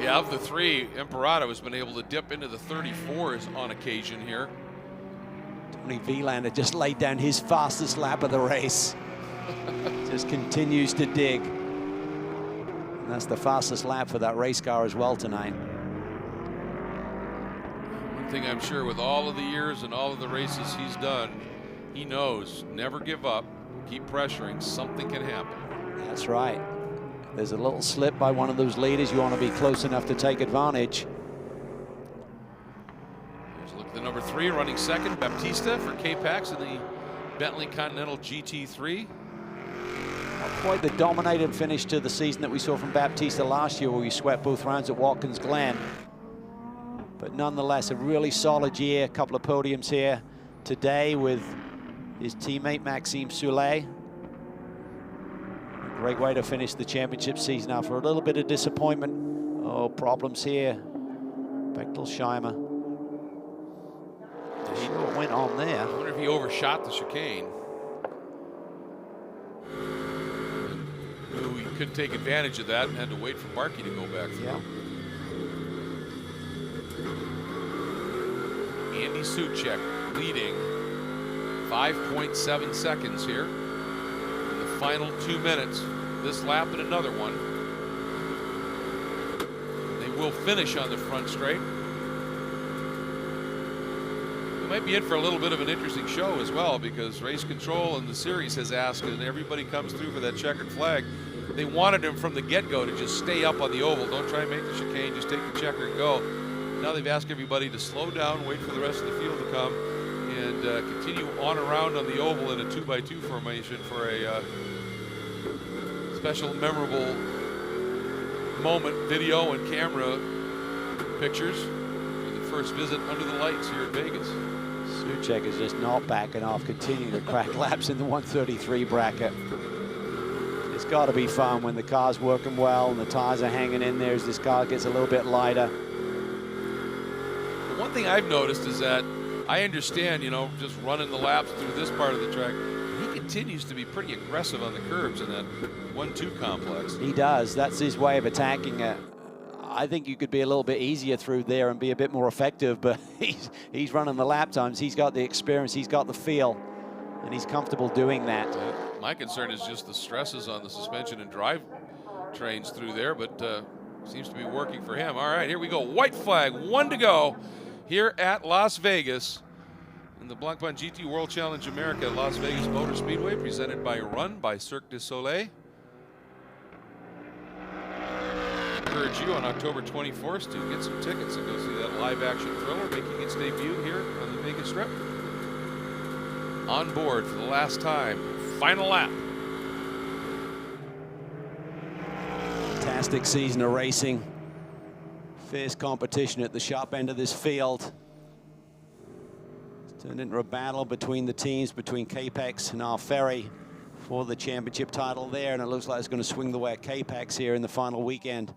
Yeah, of the 3, Imperato has been able to dip into the 34s on occasion here. Tony Vilander just laid down his fastest lap of the race. Just continues to dig. And that's the fastest lap for that race car as well tonight. One thing I'm sure with all of the years and all of the races he's done, he knows, never give up, keep pressuring, something can happen. That's right. There's a little slip by one of those leaders, you want to be close enough to take advantage. Here's a look at the number 3 running second, Baptista for K-Pax in the Bentley Continental GT3. Not quite the dominated finish to the season that we saw from Baptista last year, where he swept both rounds at Watkins Glen. But nonetheless, a really solid year, a couple of podiums here today with his teammate Maxime Soulet. A great way to finish the championship season after a little bit of disappointment. Oh, problems here. Bechtel-Scheimer. Sure went on there. I wonder if he overshot the chicane. Knew he couldn't take advantage of that and had to wait for Barkey to go back through. Yeah. Andy Suchek leading 5.7 seconds here in the final 2 minutes. This lap and another one. They will finish on the front straight. They might be in for a little bit of an interesting show as well, because Race Control and the series has asked, and everybody comes through for that checkered flag. They wanted him from the get-go to just stay up on the oval. Don't try and make the chicane, just take the checker and go. Now they've asked everybody to slow down, wait for the rest of the field to come, and continue on around on the oval in a 2x2 formation for a special memorable moment, video and camera pictures for the first visit under the lights here at Vegas. Suchek is just not backing off, continuing to crack laps in the 133 bracket. It's got to be fun when the car's working well and the tires are hanging in there as this car gets a little bit lighter. One thing I've noticed is that I understand, you know, just running the laps through this part of the track, he continues to be pretty aggressive on the curbs in that 1-2 complex. He does. That's his way of attacking it. I think you could be a little bit easier through there and be a bit more effective, but he's running the lap times. He's got the experience, he's got the feel, and he's comfortable doing that. My concern is just the stresses on the suspension and drive trains through there, but seems to be working for him. All right, here we go. White flag, 1 to go here at Las Vegas in the Blancpain GT World Challenge America at Las Vegas Motor Speedway, presented by Cirque du Soleil. Encourage you on October 24th to get some tickets and go see that live action thriller making its debut here on the Vegas Strip. On board for the last time, final lap. Fantastic season of racing. Fierce competition at the sharp end of this field. It's turned into a battle between the teams, between K-Pax and our Ferry for the championship title there, and it looks like it's going to swing the way of K-Pax here in the final weekend.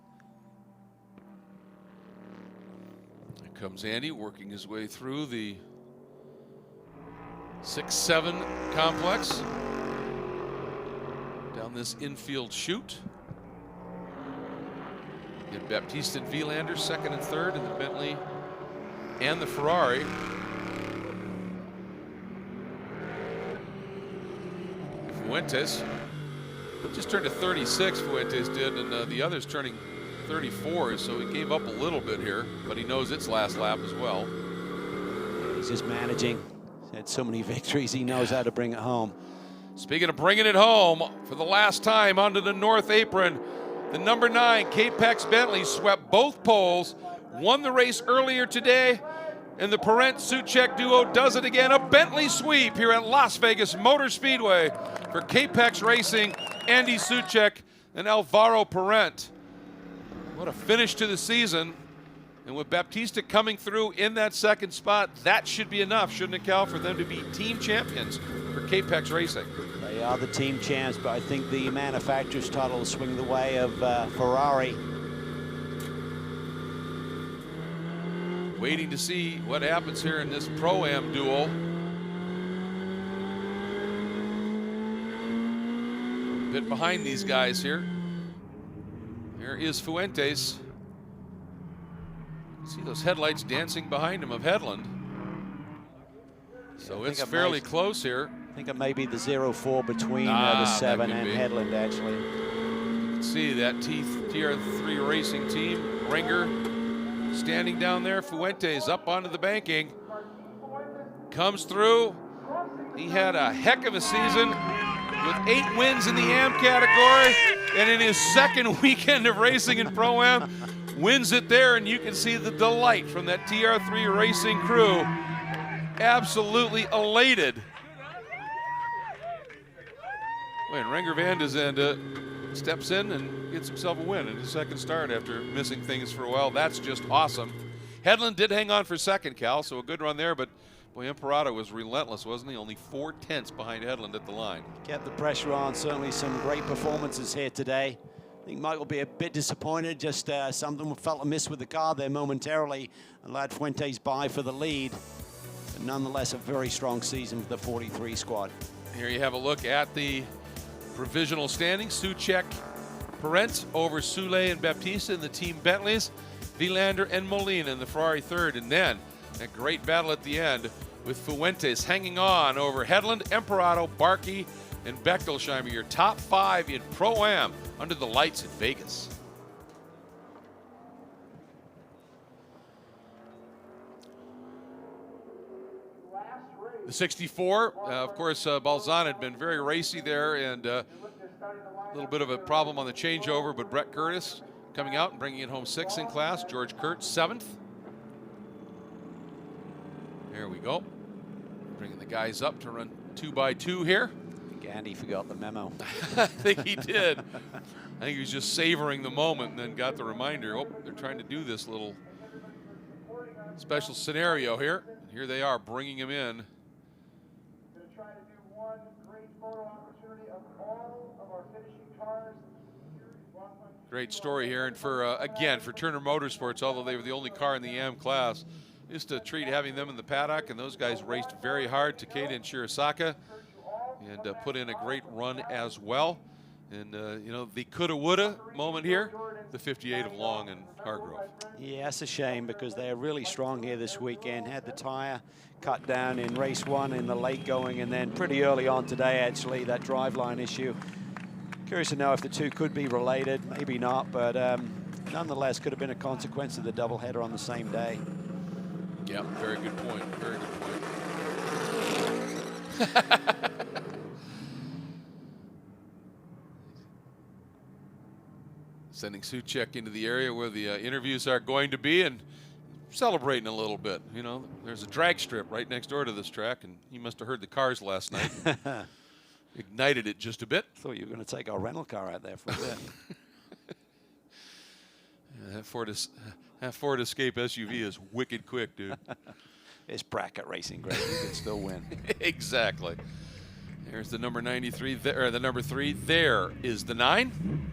comes Andy working his way through the 6-7 complex. Down this infield chute. Get Baptiste and Vilander second and third in the Bentley and the Ferrari. Fuentes just turned to 36, Fuentes did, and the others turning 34, so he gave up a little bit here, but he knows it's last lap as well. He's just managing. He's had so many victories, he knows how to bring it home. Speaking of bringing it home, for the last time onto the north apron, the number 9 Capex Bentley swept both poles, won the race earlier today, and the Parent-Suchek duo does it again. A Bentley sweep here at Las Vegas Motor Speedway for Capex Racing, Andy Suchek and Alvaro Parent. What a finish to the season. And with Baptiste coming through in that second spot, that should be enough, shouldn't it, Cal, for them to be team champions for Capex Racing? They are the team champs, but I think the manufacturer's title will swing the way of Ferrari. Waiting to see what happens here in this Pro-Am duel. A bit behind these guys here. There is Fuentes. See those headlights dancing behind him of Hedlund. So it's fairly close here. I think it may be the 0-4 between the 7 and Hedlund, actually. You can see that TR3 Racing team. Ringer standing down there. Fuentes up onto the banking. Comes through. He had a heck of a season with 8 wins in the AM category. And in his second weekend of racing in Pro-Am, wins it there, and you can see the delight from that TR3 Racing crew. Absolutely elated. When Renger van de Zande steps in and gets himself a win in his second start after missing things for a while. That's just awesome. Hedlund did hang on for second, Cal, so a good run there, but boy, Imperato was relentless, wasn't he? Only 4/10 behind Hedlund at the line. Kept the pressure on. Certainly some great performances here today. I think Mike will be a bit disappointed. Just something felt amiss with the car there momentarily. Allowed Fuentes by for the lead. But nonetheless, a very strong season for the 43 squad. Here you have a look at the provisional standings. Suchek, Parent over Soule and Baptiste in the team Bentleys. Vilander and Molina in the Ferrari third. And then a great battle at the end with Fuentes hanging on over Hedlund, Imperato, Barkey, and Bechtelsheimer. Your top 5 in Pro-Am under the lights in Vegas. The 64, of course, Balzan had been very racy there, and a little bit of a problem on the changeover, but Brett Curtis coming out and bringing it home 6th in class. George Kurt 7th. There we go. Bringing the guys up to run 2x2 here. Andy forgot the memo. I think he did. I think he was just savoring the moment and then got the reminder. Oh, they're trying to do this little special scenario here. Here they are bringing him in. Great story here, and for again for Turner Motorsports, although they were the only car in the AM class, just a treat having them in the paddock, and those guys raced very hard. Takeda and Shirazaka, and put in a great run as well. And you know, the coulda woulda moment here, the 58 of Long and Hargrove. Yeah, it's a shame because they're really strong here this weekend. Had the tire cut down in race 1 in the late going, and then pretty early on today, actually, that driveline issue. Curious to know if the two could be related, maybe not, but nonetheless could have been a consequence of the doubleheader on the same day. Yeah, very good point, very good point. Sending Suchek into the area where the interviews are going to be and celebrating a little bit. You know, there's a drag strip right next door to this track, and he must have heard the cars last night. Ignited it just a bit. Thought you were going to take our rental car out there for a bit. That Ford Escape SUV is wicked quick, dude. It's bracket racing, Greg. You can still win. Exactly. There's the number 93, or the number 3. There is the 9.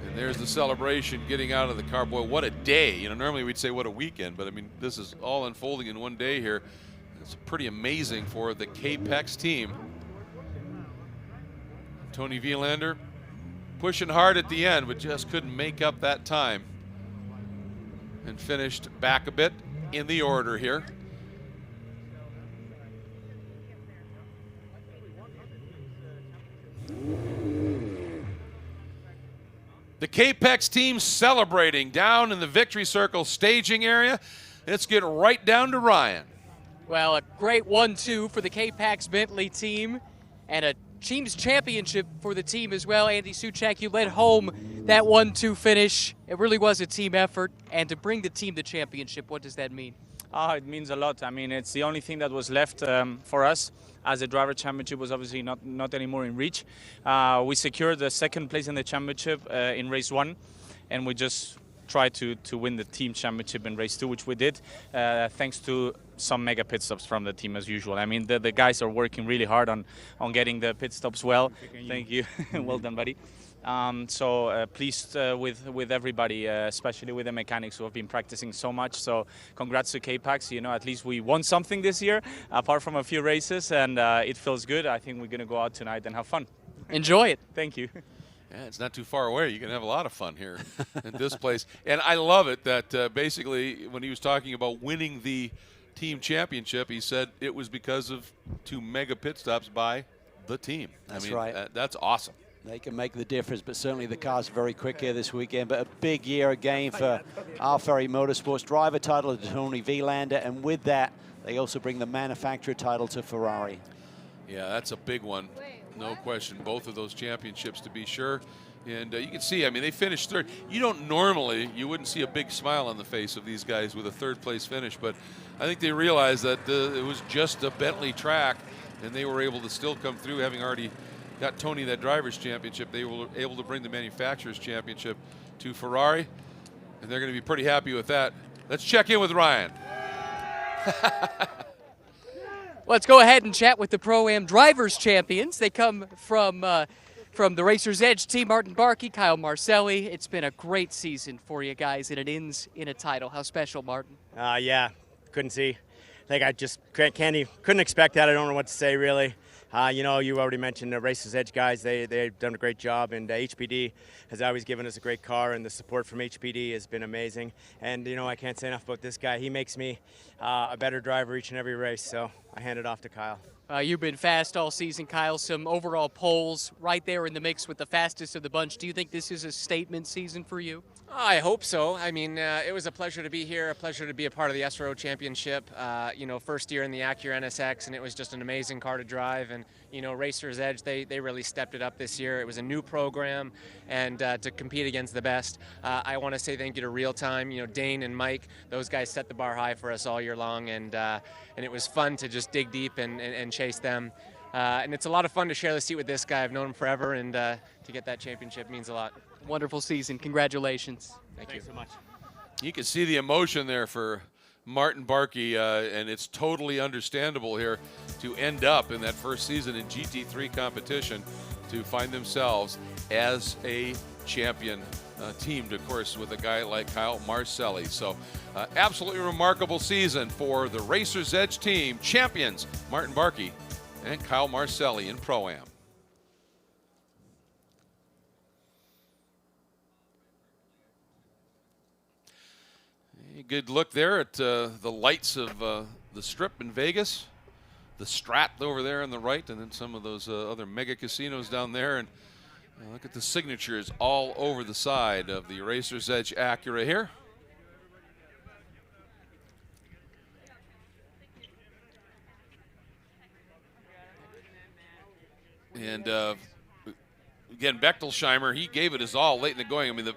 And there's the celebration getting out of the car. Boy, what a day. You know, normally we'd say what a weekend, but I mean, this is all unfolding in one day here. It's pretty amazing for the K-Pex team. Tony Vilander pushing hard at the end, but just couldn't make up that time. And finished back a bit in the order here. The K-Pex team celebrating down in the victory circle staging area. Let's get right down to Ryan. Well, a great 1-2 for the K-Pax Bentley team and a team's championship for the team as well. Andy Suchak, you led home that 1-2 finish. It really was a team effort. And to bring the team the championship, what does that mean? It means a lot. I mean, it's the only thing that was left for us, as the driver championship was obviously not anymore in reach. We secured the second place in the championship in race 1, and we just tried to win the team championship in race 2, which we did, thanks to some mega pit stops from the team as usual. I mean, the guys are working really hard on getting the pit stops well. Thank you. Well done, buddy. So pleased with everybody, especially with the mechanics who have been practicing so much. So congrats to K-Pax. You know, at least we won something this year, apart from a few races, and it feels good. I think we're going to go out tonight and have fun. Enjoy it. Thank you. Yeah, it's not too far away. You can have a lot of fun here at this place. And I love it that basically when he was talking about winning the team championship, he said it was because of 2 mega pit stops by the team. That's I mean, right. That's awesome. They can make the difference, but certainly the cars are very quick here this weekend. But a big year again for SRO Motorsports. Driver title to Tony Vilander, and with that, they also bring the manufacturer title to Ferrari. Yeah, that's a big one. No question. Both of those championships, to be sure. And you can see, I mean, they finished third. You wouldn't see a big smile on the face of these guys with a third-place finish, but I think they realized that it was just a Bentley track, and they were able to still come through, having already got Tony that driver's championship. They were able to bring the manufacturer's championship to Ferrari, and they're going to be pretty happy with that. Let's check in with Ryan. Let's go ahead and chat with the Pro-Am Drivers Champions. They come from the Racer's Edge team, Martin Barkey, Kyle Marcelli. It's been a great season for you guys, and it ends in a title. How special, Martin? Yeah, couldn't see. Like, I just couldn't expect that. I don't know what to say, really. You know, you already mentioned the Racer's Edge guys. They've done a great job, and HPD has always given us a great car, and the support from HPD has been amazing. And, you know, I can't say enough about this guy. He makes me a better driver each and every race, so I hand it off to Kyle. You've been fast all season, Kyle. Some overall polls right there in the mix with the fastest of the bunch. Do you think this is a statement season for you? I hope so. I mean, it was a pleasure to be here, a pleasure to be a part of the SRO Championship. You know, first year in the Acura NSX, and it was just an amazing car to drive. And, you know, Racer's Edge, they really stepped it up this year. It was a new program, and to compete against the best. I want to say thank you to Real Time. You know, Dane and Mike, those guys set the bar high for us all year long, and it was fun to just dig deep and chase them. And it's a lot of fun to share the seat with this guy. I've known him forever, and to get that championship means a lot. Wonderful season. Congratulations. Thank you so much. You can see the emotion there for Martin Barkey, and it's totally understandable here to end up in that first season in GT3 competition to find themselves as a champion teamed, of course, with a guy like Kyle Marcelli. So absolutely remarkable season for the Racer's Edge team champions, Martin Barkey and Kyle Marcelli in Pro-Am. Good look there at the lights of the Strip in Vegas, the Strat over there on the right, and then some of those other mega casinos down there. And look at the signatures all over the side of the Racer's Edge Acura here. And again, Bechtelsheimer, he gave it his all late in the going. I mean,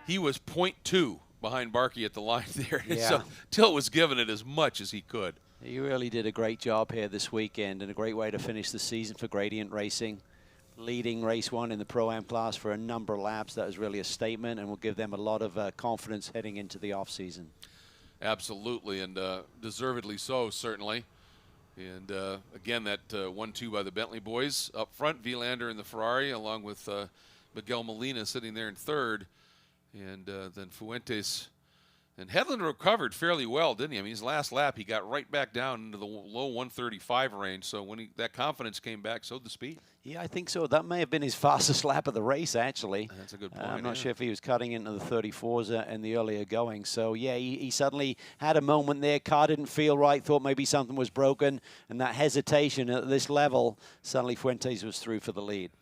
he was 0.2 behind Barkey at the line there. Yeah. So Till was giving it as much as he could. He really did a great job here this weekend, and a great way to finish the season for Gradient Racing. Leading race 1 in the Pro-Am class for a number of laps. That was really a statement, and will give them a lot of confidence heading into the off-season. Absolutely, and deservedly so, certainly. And again, that 1-2 by the Bentley boys up front, Vilander in the Ferrari, along with Miguel Molina sitting there in third, and then Fuentes. And Hedlund recovered fairly well, didn't he? I mean, his last lap, he got right back down into the low 135 range. So when that confidence came back, so did the speed. Yeah, I think so. That may have been his fastest lap of the race, actually. That's a good point. I'm not sure if he was cutting into the 34s in the earlier going. So, yeah, he suddenly had a moment there. Car didn't feel right, thought maybe something was broken. And that hesitation at this level, suddenly Fuentes was through for the lead.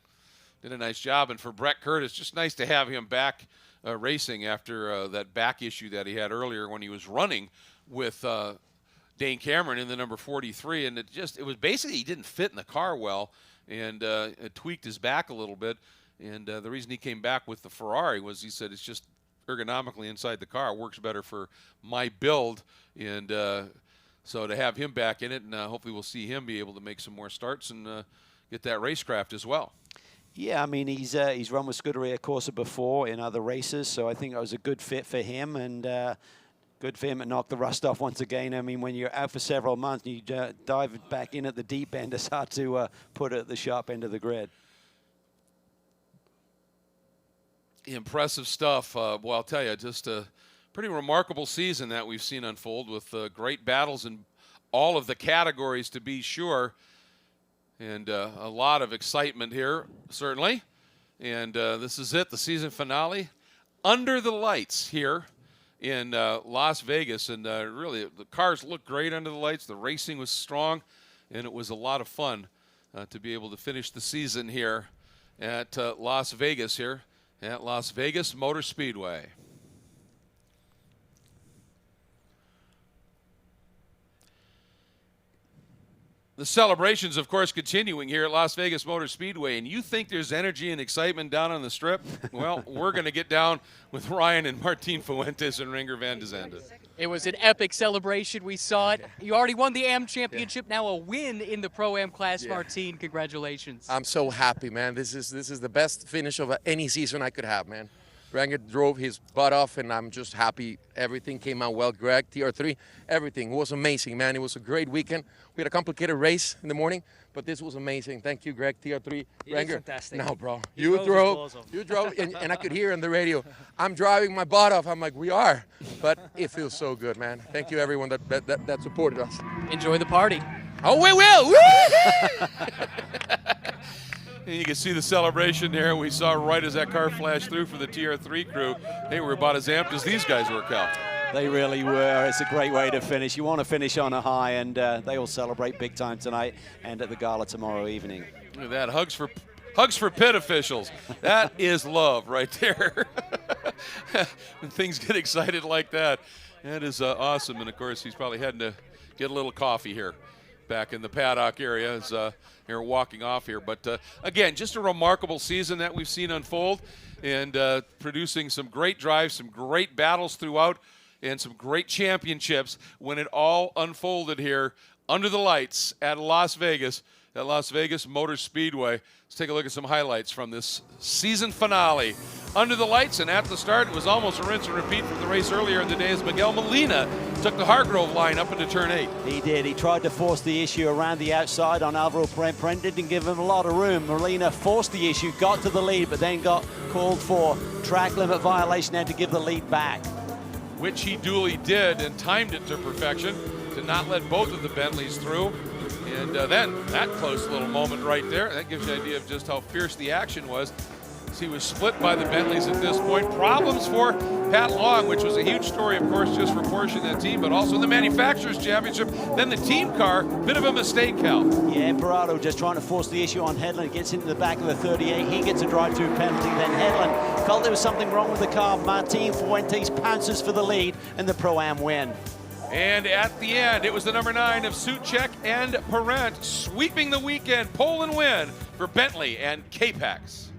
Did a nice job. And for Brett Curtis, just nice to have him back racing after that back issue that he had earlier when he was running with Dane Cameron in the number 43. And it was basically he didn't fit in the car well, and it tweaked his back a little bit. And the reason he came back with the Ferrari was he said it's just ergonomically inside the car. It works better for my build. And so to have him back in it, and hopefully we'll see him be able to make some more starts and get that racecraft as well. Yeah, I mean, he's run with Scuderia Corsa before in other races, so I think that was a good fit for him, and good for him to knock the rust off once again. I mean, when you're out for several months and you dive back in at the deep end, it's hard to put it at the sharp end of the grid. Impressive stuff. Well, I'll tell you, just a pretty remarkable season that we've seen unfold with great battles in all of the categories, to be sure. And a lot of excitement here, certainly. And this is it, the season finale. Under the lights here in Las Vegas. And really, the cars looked great under the lights. The racing was strong. And it was a lot of fun to be able to finish the season here at Las Vegas here at Las Vegas Motor Speedway. The celebrations, of course, continuing here at Las Vegas Motor Speedway, and you think there's energy and excitement down on the strip? Well, we're going to get down with Ryan and Martin Fuentes and Renger van de Zande. It was an epic celebration. We saw it. You already won the AM Championship, now a win in the Pro-Am class, Martin. Congratulations. I'm so happy, man. This is the best finish of any season I could have, man. Renger drove his butt off, and I'm just happy. Everything came out well. Greg, TR3, everything was amazing, man. It was a great weekend. We had a complicated race in the morning, but this was amazing. Thank you, Greg, TR3, Renger. Fantastic. No, bro. You drove, and I could hear on the radio, I'm driving my butt off. I'm like, we are. But it feels so good, man. Thank you, everyone that supported us. Enjoy the party. Oh, we will. Woo! And you can see the celebration there. We saw right as that car flashed through for the TR3 crew. They were about as amped as these guys were, Cal. They really were. It's a great way to finish. You want to finish on a high, and they will celebrate big time tonight and at the gala tomorrow evening. Look at that. Hugs for pit officials. That is love right there. When things get excited like that, that is awesome. And, of course, he's probably heading to get a little coffee here back in the paddock area as they're walking off here. But, again, just a remarkable season that we've seen unfold, and producing some great drives, some great battles throughout, and some great championships when it all unfolded here under the lights at Las Vegas Motor Speedway. Let's take a look at some highlights from this season finale. Under the lights and at the start, it was almost a rinse and repeat from the race earlier in the day as Miguel Molina took the Hargrove line up into turn 8. He did. He tried to force the issue around the outside on Alvaro Prent. Didn't give him a lot of room. Molina forced the issue, got to the lead, but then got called for track limit violation and to give the lead back. Which he duly did and timed it to perfection to not let both of the Bentleys through. And then that close little moment right there, that gives you an idea of just how fierce the action was. He was split by the Bentleys at this point. Problems for Pat Long, which was a huge story, of course, just for Porsche and that team, but also the Manufacturers' Championship. Then the team car, bit of a mistake, Cal. Yeah, Parado just trying to force the issue on Hedlund. Gets into the back of the 38. He gets a drive-through penalty. Then Hedlund felt there was something wrong with the car. Martin Fuentes pounces for the lead and the Pro-Am win. And at the end, it was the number 9 of Suchek and Parent sweeping the weekend pole and win for Bentley and K-Pax.